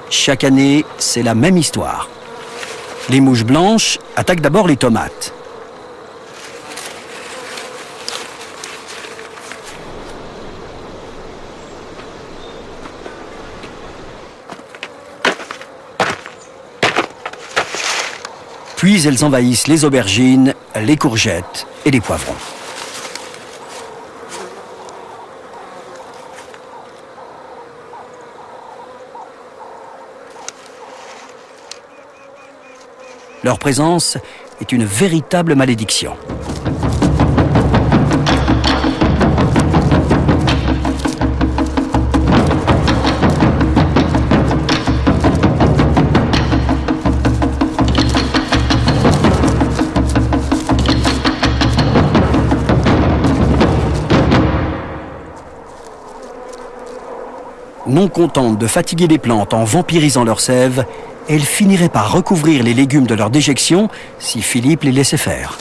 Chaque année, c'est la même histoire. Les mouches blanches attaquent d'abord les tomates. Puis elles envahissent les aubergines, les courgettes et les poivrons. Leur présence est une véritable malédiction. Non contentes de fatiguer les plantes en vampirisant leur sève, elles finiraient par recouvrir les légumes de leur déjection si Philippe les laissait faire.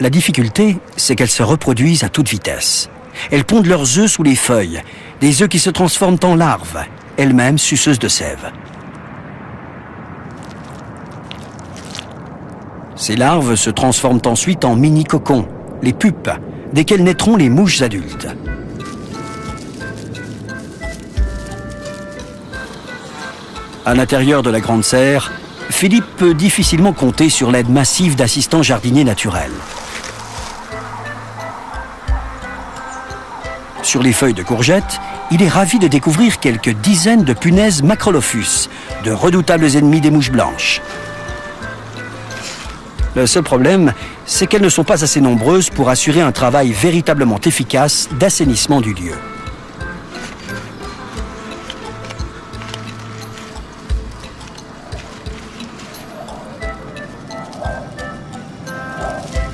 La difficulté, c'est qu'elles se reproduisent à toute vitesse. Elles pondent leurs œufs sous les feuilles, des œufs qui se transforment en larves, elles-mêmes suceuses de sève. Ces larves se transforment ensuite en mini-cocons, les pupes, desquels naîtront les mouches adultes. À l'intérieur de la grande serre, Philippe peut difficilement compter sur l'aide massive d'assistants jardiniers naturels. Sur les feuilles de courgettes, il est ravi de découvrir quelques dizaines de punaises Macrolophus, de redoutables ennemis des mouches blanches. Le seul problème, c'est qu'elles ne sont pas assez nombreuses pour assurer un travail véritablement efficace d'assainissement du lieu.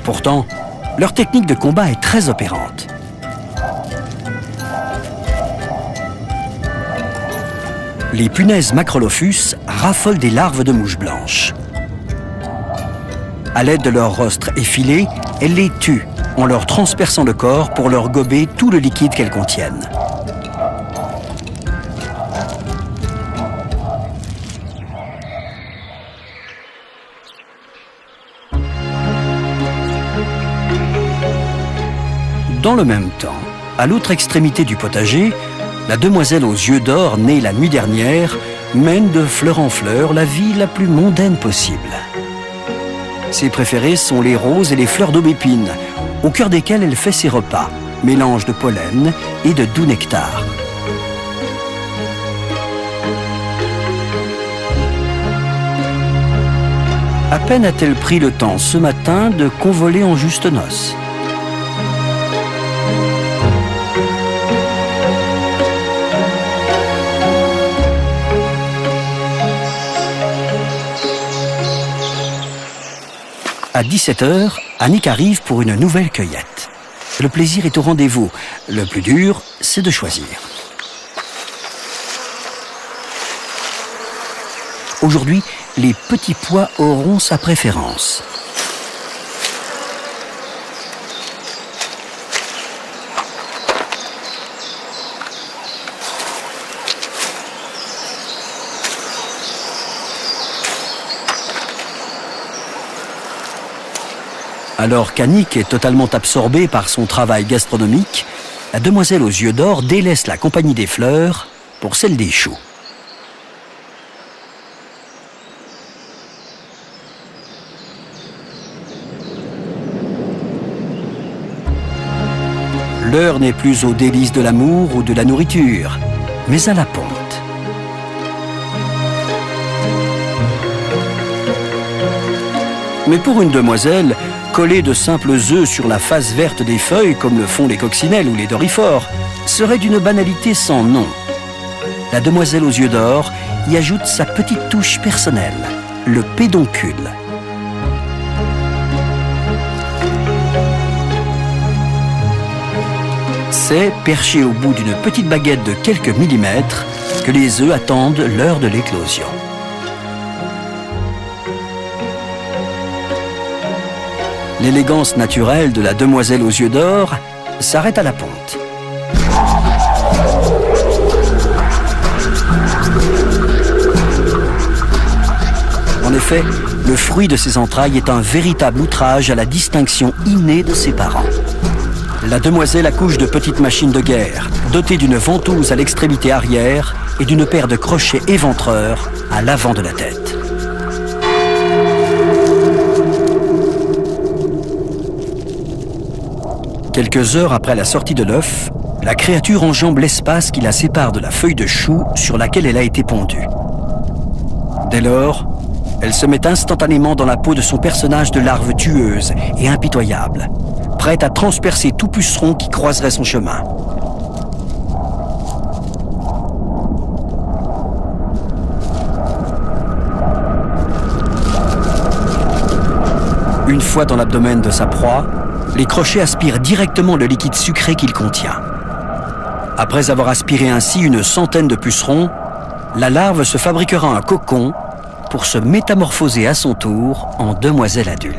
Pourtant, leur technique de combat est très opérante. Les punaises Macrolophus raffolent des larves de mouches blanches. À l'aide de leur rostre effilé, elles les tuent en leur transperçant le corps pour leur gober tout le liquide qu'elles contiennent. Dans le même temps, à l'autre extrémité du potager, la demoiselle aux yeux d'or, née la nuit dernière, mène de fleur en fleur la vie la plus mondaine possible. Ses préférées sont les roses et les fleurs d'aubépine, au cœur desquelles elle fait ses repas, mélange de pollen et de doux nectar. À peine a-t-elle pris le temps ce matin de convoler en juste noces. À 17h, Annick arrive pour une nouvelle cueillette. Le plaisir est au rendez-vous. Le plus dur, c'est de choisir. Aujourd'hui, les petits pois auront sa préférence. Alors qu'Annick est totalement absorbée par son travail gastronomique, la demoiselle aux yeux d'or délaisse la compagnie des fleurs pour celle des choux. L'heure n'est plus aux délices de l'amour ou de la nourriture, mais à la ponte. Mais pour une demoiselle, coller de simples œufs sur la face verte des feuilles, comme le font les coccinelles ou les doryphores, serait d'une banalité sans nom. la demoiselle aux yeux d'or y ajoute sa petite touche personnelle, le pédoncule. C'est, perché au bout d'une petite baguette de quelques millimètres, que les œufs attendent l'heure de l'éclosion. L'élégance naturelle de la demoiselle aux yeux d'or s'arrête à la ponte. En effet, le fruit de ses entrailles est un véritable outrage à la distinction innée de ses parents. La demoiselle accouche de petites machines de guerre, dotées d'une ventouse à l'extrémité arrière et d'une paire de crochets éventreurs à l'avant de la tête. Quelques heures après la sortie de l'œuf, la créature enjambe l'espace qui la sépare de la feuille de chou sur laquelle elle a été pondue. Dès lors, elle se met instantanément dans la peau de son personnage de larve tueuse et impitoyable, prête à transpercer tout puceron qui croiserait son chemin. Une fois dans l'abdomen de sa proie, les crochets aspirent directement le liquide sucré qu'il contient. Après avoir aspiré ainsi une centaine de pucerons, la larve se fabriquera un cocon pour se métamorphoser à son tour en demoiselle adulte.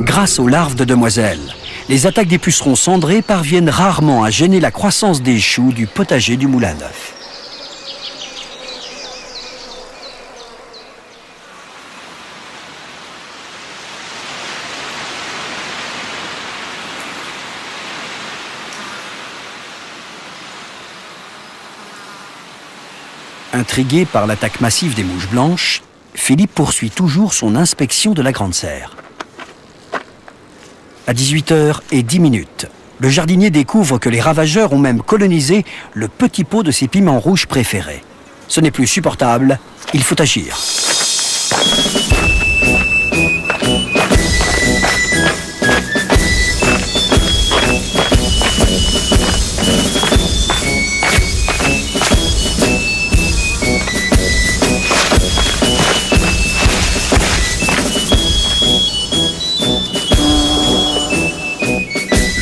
Grâce aux larves de demoiselles, les attaques des pucerons cendrés parviennent rarement à gêner la croissance des choux du potager du Moulin Neuf. Intrigué par l'attaque massive des mouches blanches, Philippe poursuit toujours son inspection de la grande serre. À 18h10, le jardinier découvre que les ravageurs ont même colonisé le petit pot de ses piments rouges préférés. Ce n'est plus supportable, il faut agir.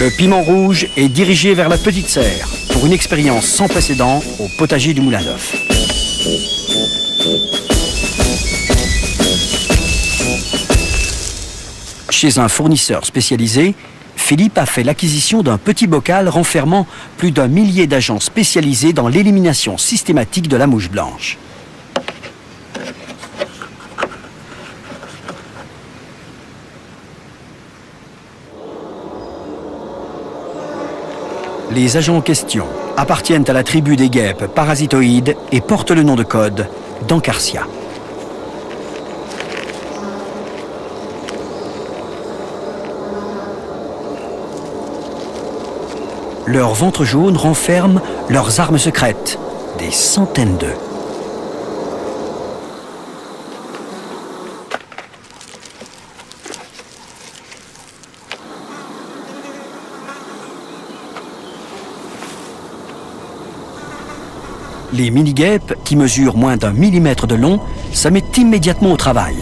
Le piment rouge est dirigé vers la petite serre pour une expérience sans précédent au potager du Moulin Neuf. Chez un fournisseur spécialisé, Philippe a fait l'acquisition d'un petit bocal renfermant plus d'1 millier d'agents spécialisés dans l'élimination systématique de la mouche blanche. Les agents en question appartiennent à la tribu des guêpes parasitoïdes et portent le nom de code d'Ancarcia. Leur ventre jaune renferme leurs armes secrètes, des centaines d'œufs. Les mini-guêpes, qui mesurent moins d'1 millimètre de long, se mettent immédiatement au travail.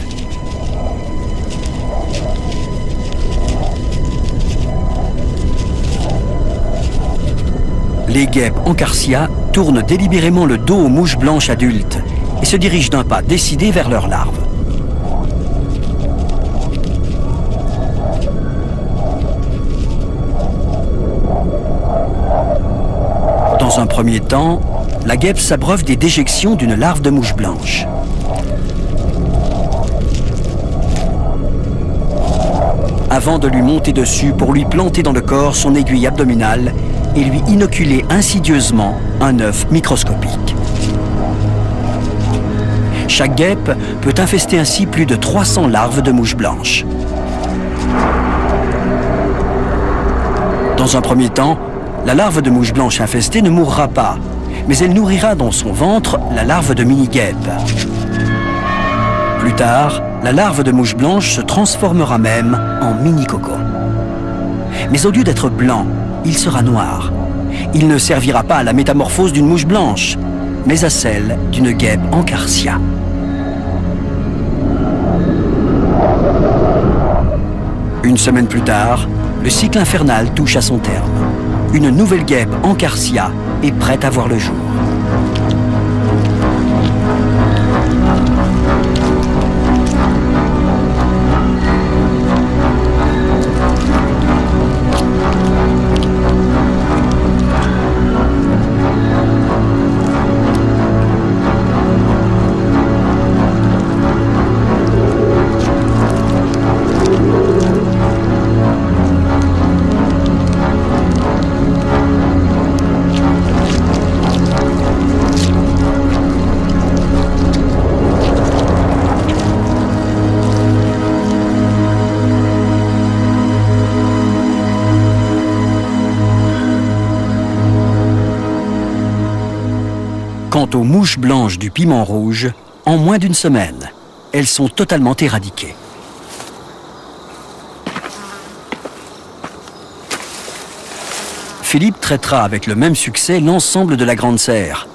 Les guêpes Ancarcia tournent délibérément le dos aux mouches blanches adultes et se dirigent d'un pas décidé vers leurs larves. Dans un premier temps, la guêpe s'abreuve des déjections d'une larve de mouche blanche. Avant de lui monter dessus pour lui planter dans le corps son aiguille abdominale et lui inoculer insidieusement un œuf microscopique. Chaque guêpe peut infester ainsi plus de 300 larves de mouches blanches. Dans un premier temps, la larve de mouche blanche infestée ne mourra pas, mais elle nourrira dans son ventre la larve de mini-guêpe. Plus tard, la larve de mouche blanche se transformera même en mini-cocon. Mais au lieu d'être blanc, il sera noir. Il ne servira pas à la métamorphose d'une mouche blanche, mais à celle d'une guêpe encarsia. Une semaine plus tard, le cycle infernal touche à son terme. Une nouvelle guêpe encarsia est prête à voir le jour. Quant aux mouches blanches du piment rouge, en moins d'une semaine, elles sont totalement éradiquées. Philippe traitera avec le même succès l'ensemble de la Grande Serre.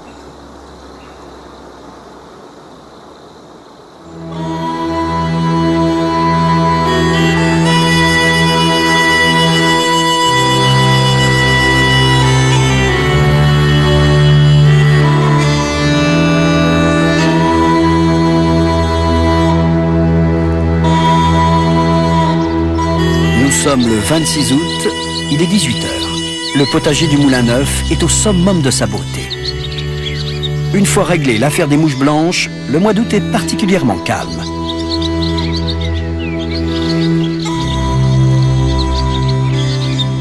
Nous sommes le 26 août, il est 18 h. Le potager du Moulin Neuf est au summum de sa beauté. Une fois réglée l'affaire des mouches blanches, le mois d'août est particulièrement calme.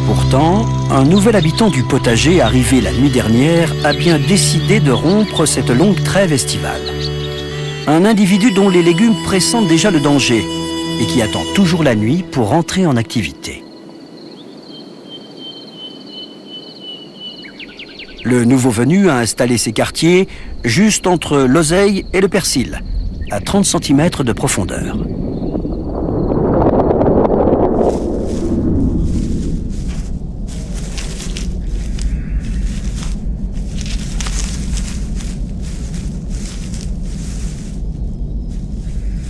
Pourtant, un nouvel habitant du potager arrivé la nuit dernière a bien décidé de rompre cette longue trêve estivale. Un individu dont les légumes pressentent déjà le danger et qui attend toujours la nuit pour entrer en activité. Le nouveau venu a installé ses quartiers juste entre l'oseille et le persil, à 30 cm de profondeur.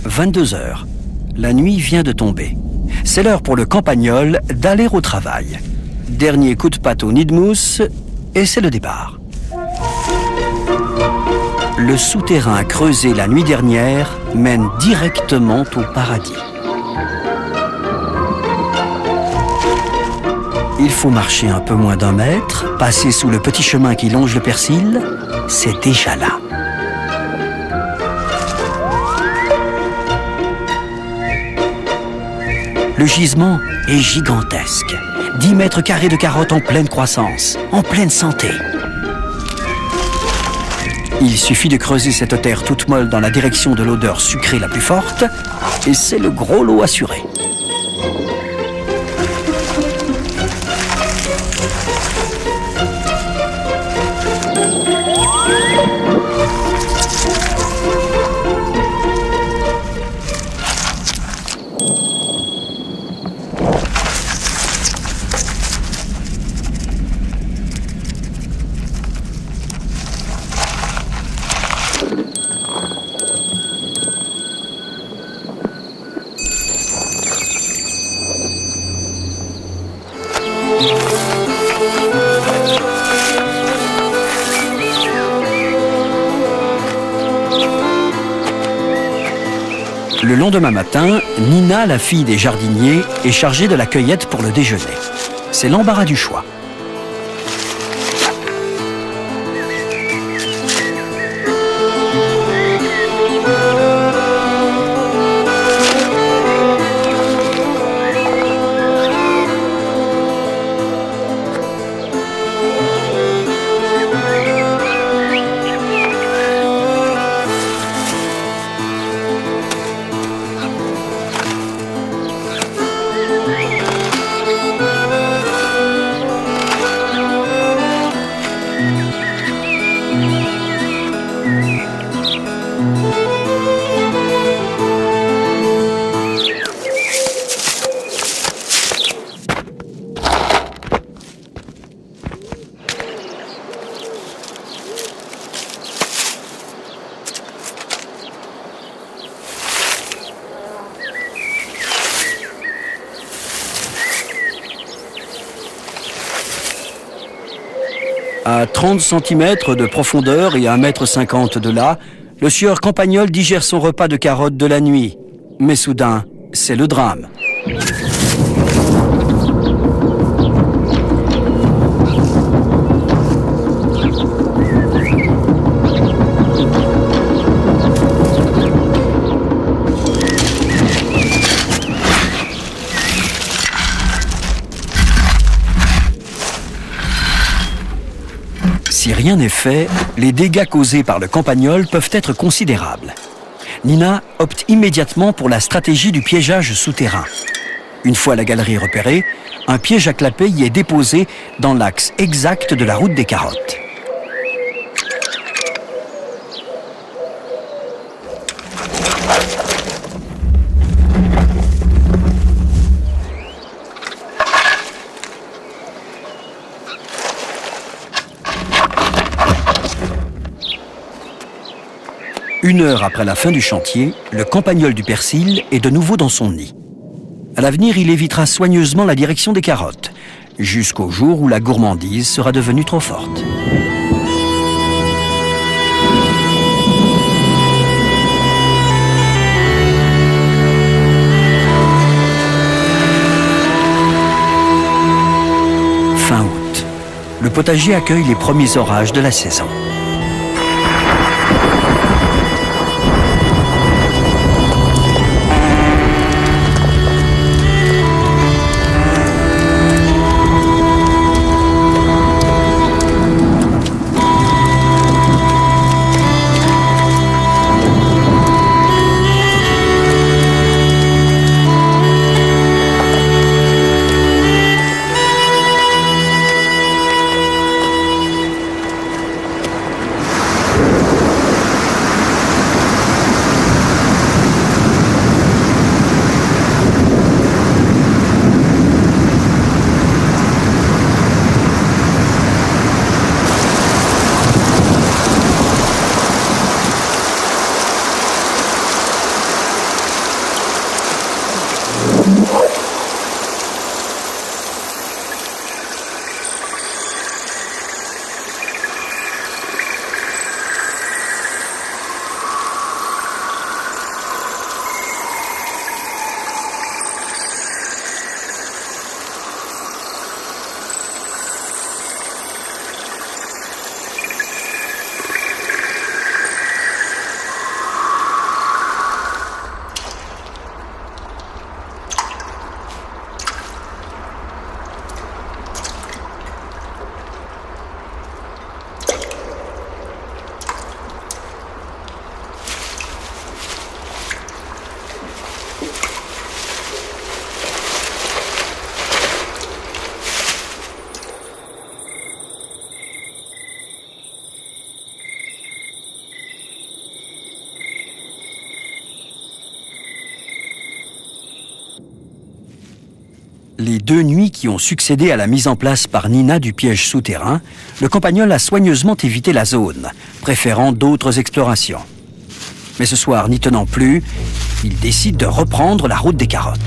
« 22 h. La nuit vient de tomber. C'est l'heure pour le campagnol d'aller au travail. Dernier coup de patte au nid de mousse et c'est le départ. Le souterrain creusé la nuit dernière mène directement au paradis. Il faut marcher un peu moins d'1 mètre, passer sous le petit chemin qui longe le persil, c'est déjà là. Le gisement est gigantesque. 10 mètres carrés de carottes en pleine croissance, en pleine santé. Il suffit de creuser cette terre toute molle dans la direction de l'odeur sucrée la plus forte, et c'est le gros lot assuré. Le lendemain matin, Nina, la fille des jardiniers, est chargée de la cueillette pour le déjeuner. C'est l'embarras du choix. À 30 cm de profondeur et à 1,50 m de là, le sieur Campagnol digère son repas de carottes de la nuit. Mais soudain, c'est le drame. Si rien n'est fait, les dégâts causés par le Campagnol peuvent être considérables. Nina opte immédiatement pour la stratégie du piégeage souterrain. Une fois la galerie repérée, un piège à clapet y est déposé dans l'axe exact de la route des carottes. Une heure après la fin du chantier, le Campagnol du persil est de nouveau dans son nid. À l'avenir, il évitera soigneusement la direction des carottes, jusqu'au jour où la gourmandise sera devenue trop forte. Fin août, le potager accueille les premiers orages de la saison. Les 2 nuits qui ont succédé à la mise en place par Nina du piège souterrain, le Campagnol a soigneusement évité la zone, préférant d'autres explorations. Mais ce soir, n'y tenant plus, il décide de reprendre la route des carottes.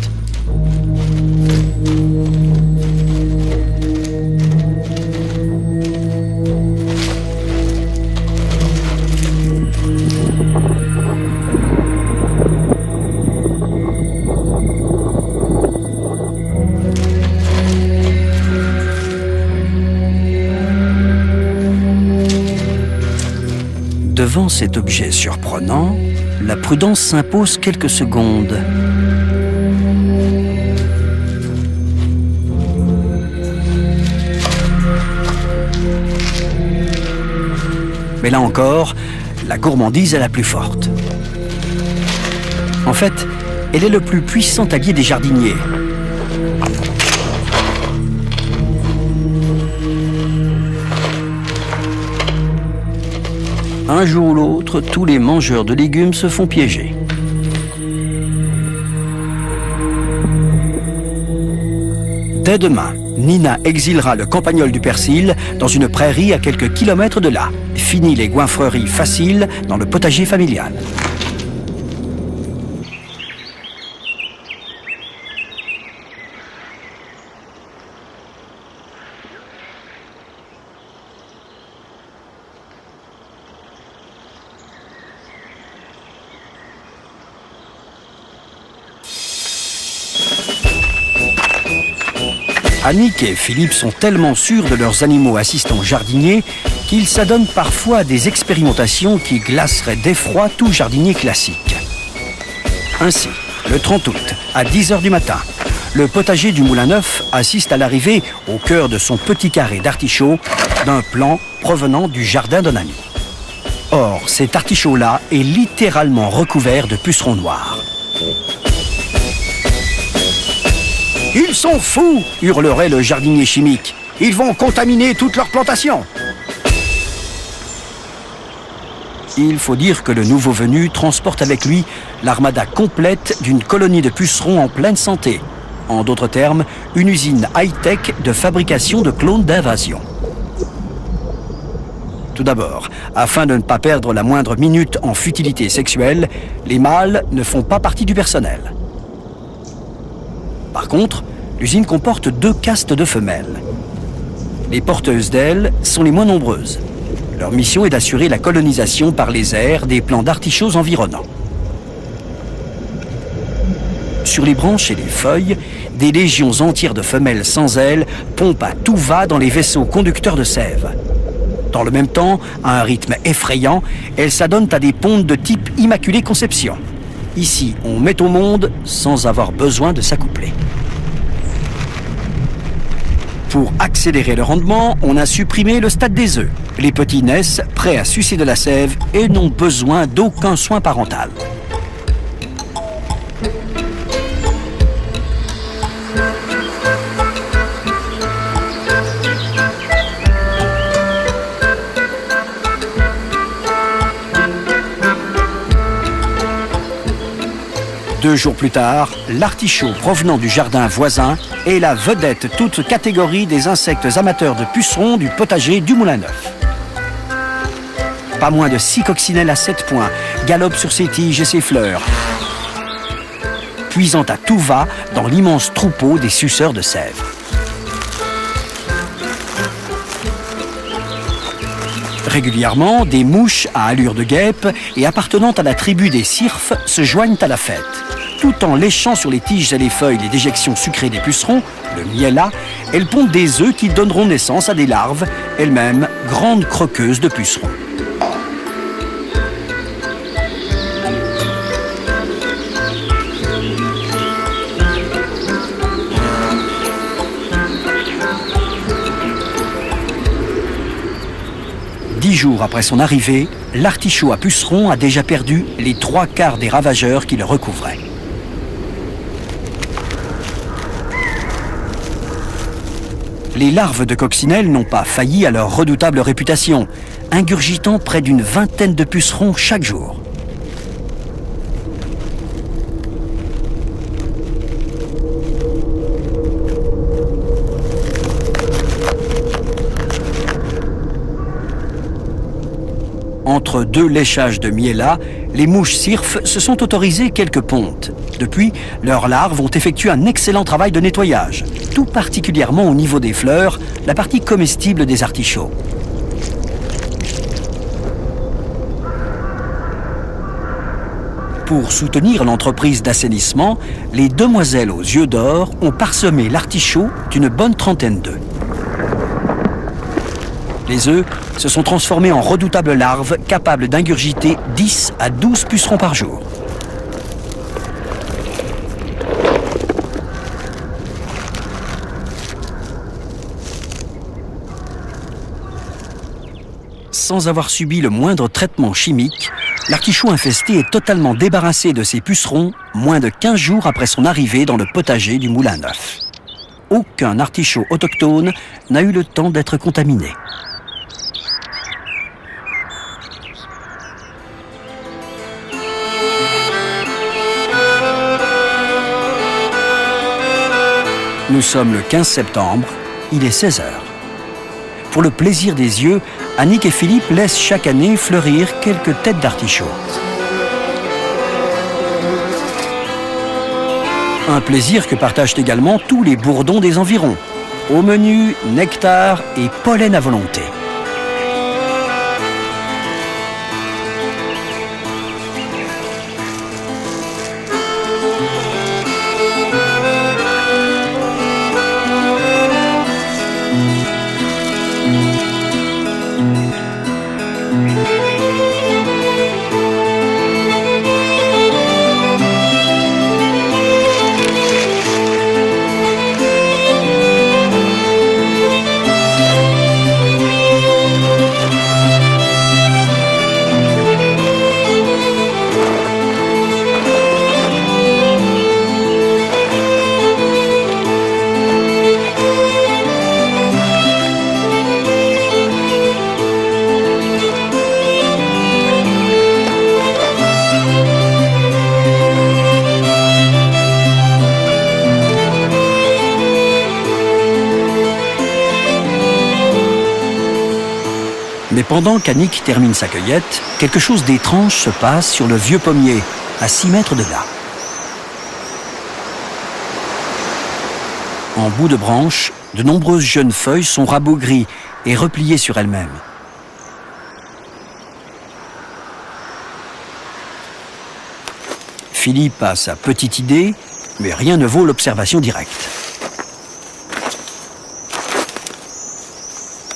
Devant cet objet surprenant, la prudence s'impose quelques secondes. Mais là encore, la gourmandise est la plus forte. En fait, elle est le plus puissant allié des jardiniers. Un jour ou l'autre, tous les mangeurs de légumes se font piéger. Dès demain, Nina exilera le Campagnol du persil dans une prairie à quelques kilomètres de là. Fini les goinfreries faciles dans le potager familial. Annick et Philippe sont tellement sûrs de leurs animaux assistants jardiniers qu'ils s'adonnent parfois à des expérimentations qui glaceraient d'effroi tout jardinier classique. Ainsi, le 30 août, à 10 h du matin, le potager du Moulin Neuf assiste à l'arrivée, au cœur de son petit carré d'artichauts, d'un plant provenant du jardin d'un ami. Or, cet artichaut-là est littéralement recouvert de pucerons noirs. « Ils sont fous !» hurlerait le jardinier chimique. « Ils vont contaminer toute leur plantation !» Il faut dire que le nouveau venu transporte avec lui l'armada complète d'une colonie de pucerons en pleine santé. En d'autres termes, une usine high-tech de fabrication de clones d'invasion. Tout d'abord, afin de ne pas perdre la moindre minute en futilité sexuelle, les mâles ne font pas partie du personnel. Par contre, l'usine comporte 2 castes de femelles. Les porteuses d'ailes sont les moins nombreuses. Leur mission est d'assurer la colonisation par les airs des plants d'artichauts environnants. Sur les branches et les feuilles, des légions entières de femelles sans ailes pompent à tout va dans les vaisseaux conducteurs de sève. Dans le même temps, à un rythme effrayant, elles s'adonnent à des pontes de type Immaculée Conception. Ici, on met au monde sans avoir besoin de s'accoupler. Pour accélérer le rendement, on a supprimé le stade des œufs. Les petits naissent prêts à sucer de la sève et n'ont besoin d'aucun soin parental. Deux jours plus tard, l'artichaut provenant du jardin voisin est la vedette toute catégorie des insectes amateurs de pucerons du potager du Moulin Neuf. Pas moins de 6 coccinelles à 7 points galopent sur ses tiges et ses fleurs, puisant à tout va dans l'immense troupeau des suceurs de sève. Régulièrement, des mouches à allure de guêpe et appartenant à la tribu des cirfes se joignent à la fête. Tout en léchant sur les tiges et les feuilles les déjections sucrées des pucerons, le miella, elles pondent des œufs qui donneront naissance à des larves, elles-mêmes grandes croqueuses de pucerons. Dix jours après son arrivée, l'artichaut à pucerons a déjà perdu les 3/4 des ravageurs qui le recouvraient. Les larves de coccinelles n'ont pas failli à leur redoutable réputation, ingurgitant près d'une vingtaine de pucerons chaque jour. Entre 2 léchages de miella, les mouches cirfes se sont autorisées quelques pontes. Depuis, leurs larves ont effectué un excellent travail de nettoyage, tout particulièrement au niveau des fleurs, la partie comestible des artichauts. Pour soutenir l'entreprise d'assainissement, les demoiselles aux yeux d'or ont parsemé l'artichaut d'une bonne trentaine d'œufs. Les œufs se sont transformés en redoutables larves capables d'ingurgiter 10 à 12 pucerons par jour. Sans avoir subi le moindre traitement chimique, l'artichaut infesté est totalement débarrassé de ses pucerons moins de 15 jours après son arrivée dans le potager du Moulin Neuf. Aucun artichaut autochtone n'a eu le temps d'être contaminé. Nous sommes le 15 septembre, il est 16 h. Pour le plaisir des yeux, Annick et Philippe laissent chaque année fleurir quelques têtes d'artichaut. Un plaisir que partagent également tous les bourdons des environs. Au menu, nectar et pollen à volonté. Pendant qu'Annick termine sa cueillette, quelque chose d'étrange se passe sur le vieux pommier, à 6 mètres de là. En bout de branche, de nombreuses jeunes feuilles sont rabougries et repliées sur elles-mêmes. Philippe a sa petite idée, mais rien ne vaut l'observation directe.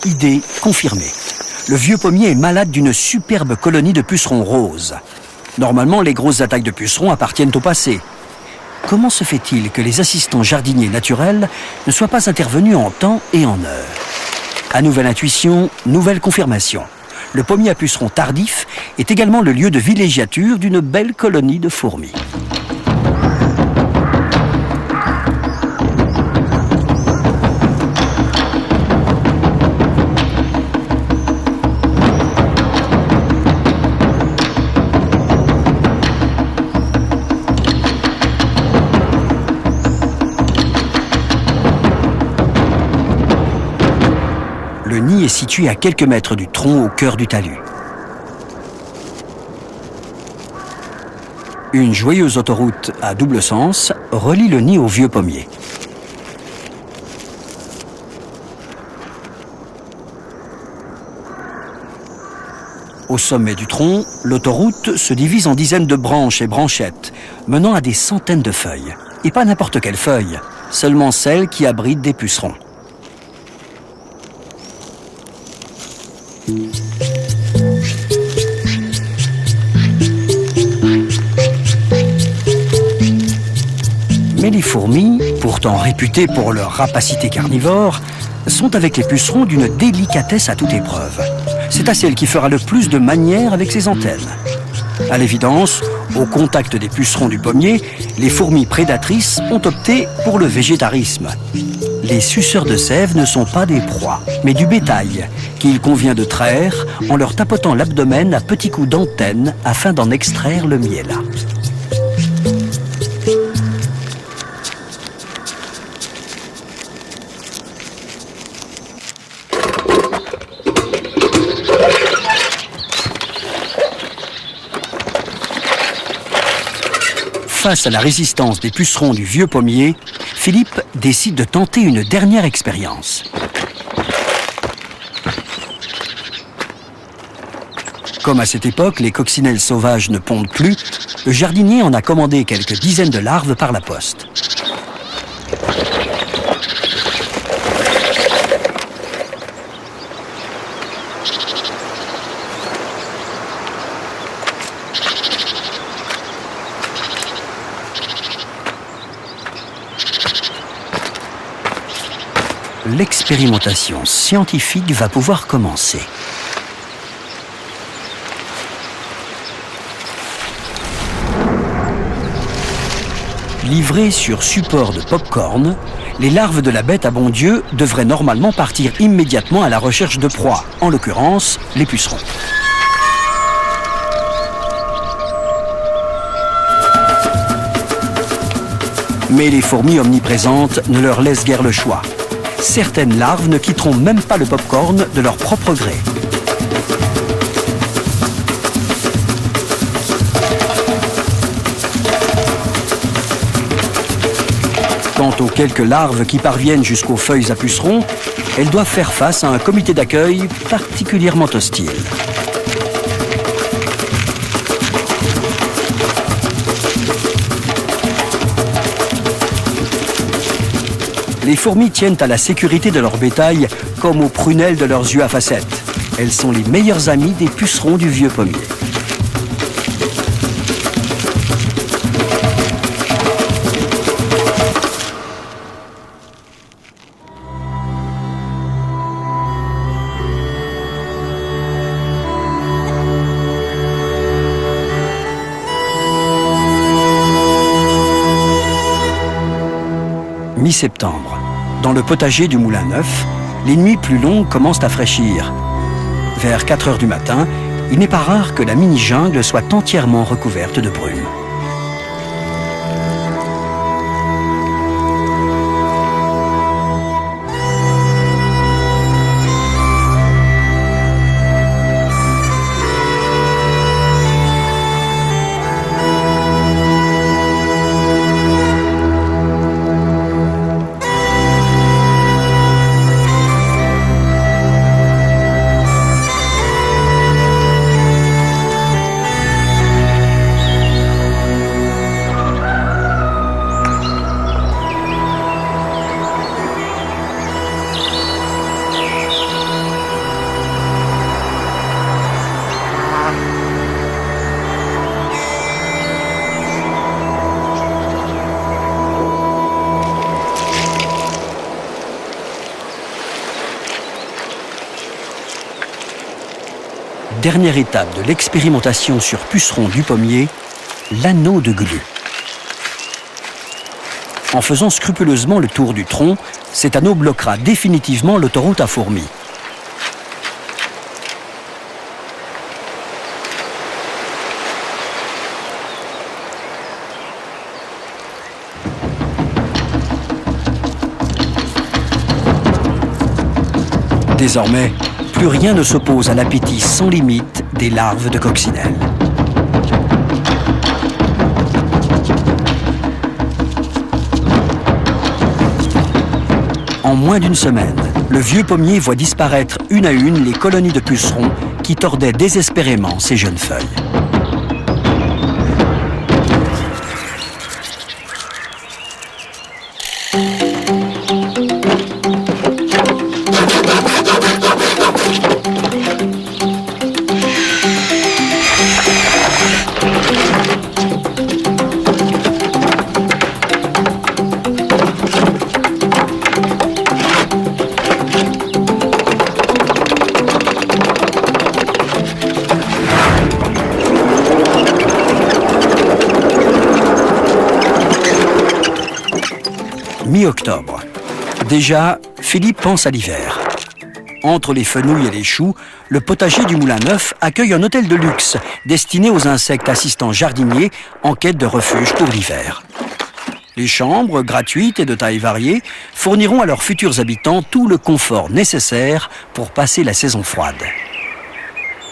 Idée confirmée. Le vieux pommier est malade d'une superbe colonie de pucerons roses. Normalement, les grosses attaques de pucerons appartiennent au passé. Comment se fait-il que les assistants jardiniers naturels ne soient pas intervenus en temps et en heure? À nouvelle intuition, nouvelle confirmation. Le pommier à pucerons tardif est également le lieu de villégiature d'une belle colonie de fourmis. Le nid est situé à quelques mètres du tronc au cœur du talus. Une joyeuse autoroute à double sens relie le nid au vieux pommier. Au sommet du tronc, l'autoroute se divise en dizaines de branches et branchettes, menant à des centaines de feuilles. Et pas n'importe quelles feuilles, seulement celles qui abritent des pucerons. Mais les fourmis, pourtant réputées pour leur rapacité carnivore, sont avec les pucerons d'une délicatesse à toute épreuve. C'est à celle qui fera le plus de manières avec ses antennes. À l'évidence, au contact des pucerons du pommier, les fourmis prédatrices ont opté pour le végétarisme. Les suceurs de sève ne sont pas des proies, mais du bétail, qu'il convient de traire en leur tapotant l'abdomen à petits coups d'antenne afin d'en extraire le miel. Face à la résistance des pucerons du vieux pommier, Philippe décide de tenter une dernière expérience. Comme à cette époque, les coccinelles sauvages ne pondent plus, le jardinier en a commandé quelques dizaines de larves par la poste. L'expérimentation scientifique va pouvoir commencer. Livrées sur support de pop-corn, les larves de la bête à bon Dieu devraient normalement partir immédiatement à la recherche de proies, en l'occurrence les pucerons. Mais les fourmis omniprésentes ne leur laissent guère le choix. Certaines larves ne quitteront même pas le pop-corn de leur propre gré. Quant aux quelques larves qui parviennent jusqu'aux feuilles à pucerons, elles doivent faire face à un comité d'accueil particulièrement hostile. Les fourmis tiennent à la sécurité de leur bétail comme aux prunelles de leurs yeux à facettes. Elles sont les meilleures amies des pucerons du vieux pommier. Mi-septembre, dans le potager du Moulin Neuf, les nuits plus longues commencent à fraîchir. Vers 4 heures du matin, il n'est pas rare que la mini-jungle soit entièrement recouverte de brume. dernière étape de l'expérimentation sur pucerons du pommier, l'anneau de glu. En faisant scrupuleusement le tour du tronc, cet anneau bloquera définitivement l'autoroute à fourmis. Désormais, plus rien ne s'oppose à l'appétit sans limite des larves de coccinelle. En moins d'une semaine, le vieux pommier voit disparaître une à une les colonies de pucerons qui tordaient désespérément ses jeunes feuilles. Mi-octobre. Déjà, Philippe pense à l'hiver. Entre les fenouils et les choux, le potager du Moulin Neuf accueille un hôtel de luxe destiné aux insectes assistants jardiniers en quête de refuge pour l'hiver. Les chambres, gratuites et de taille variée, fourniront à leurs futurs habitants tout le confort nécessaire pour passer la saison froide.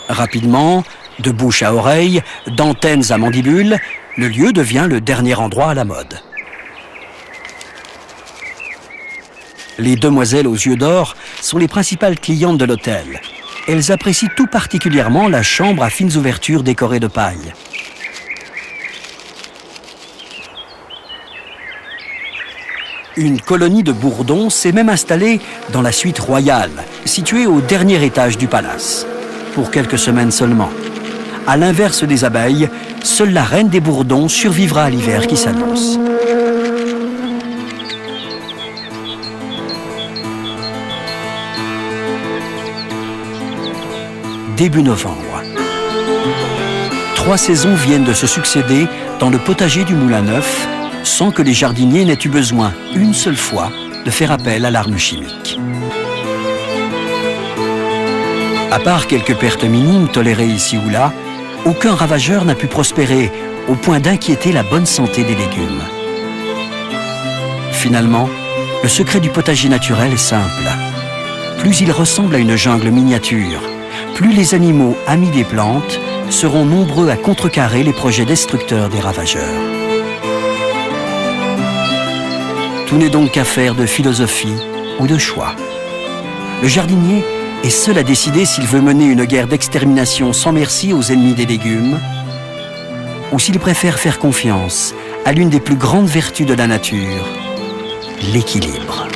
Rapidement, de bouche à oreille, d'antennes à mandibules, le lieu devient le dernier endroit à la mode. Les demoiselles aux yeux d'or sont les principales clientes de l'hôtel. Elles apprécient tout particulièrement la chambre à fines ouvertures décorées de paille. Une colonie de bourdons s'est même installée dans la suite royale, située au dernier étage du palace, pour quelques semaines seulement. À l'inverse des abeilles, seule la reine des bourdons survivra à l'hiver qui s'annonce. Début novembre. 3 saisons viennent de se succéder dans le potager du Moulin Neuf, sans que les jardiniers n'aient eu besoin, une seule fois, de faire appel à l'arme chimique. À part quelques pertes minimes tolérées ici ou là, aucun ravageur n'a pu prospérer au point d'inquiéter la bonne santé des légumes. Finalement, le secret du potager naturel est simple. Plus il ressemble à une jungle miniature, plus les animaux amis des plantes seront nombreux à contrecarrer les projets destructeurs des ravageurs. Tout n'est donc qu'affaire de philosophie ou de choix. Le jardinier est seul à décider s'il veut mener une guerre d'extermination sans merci aux ennemis des légumes ou s'il préfère faire confiance à l'une des plus grandes vertus de la nature, l'équilibre.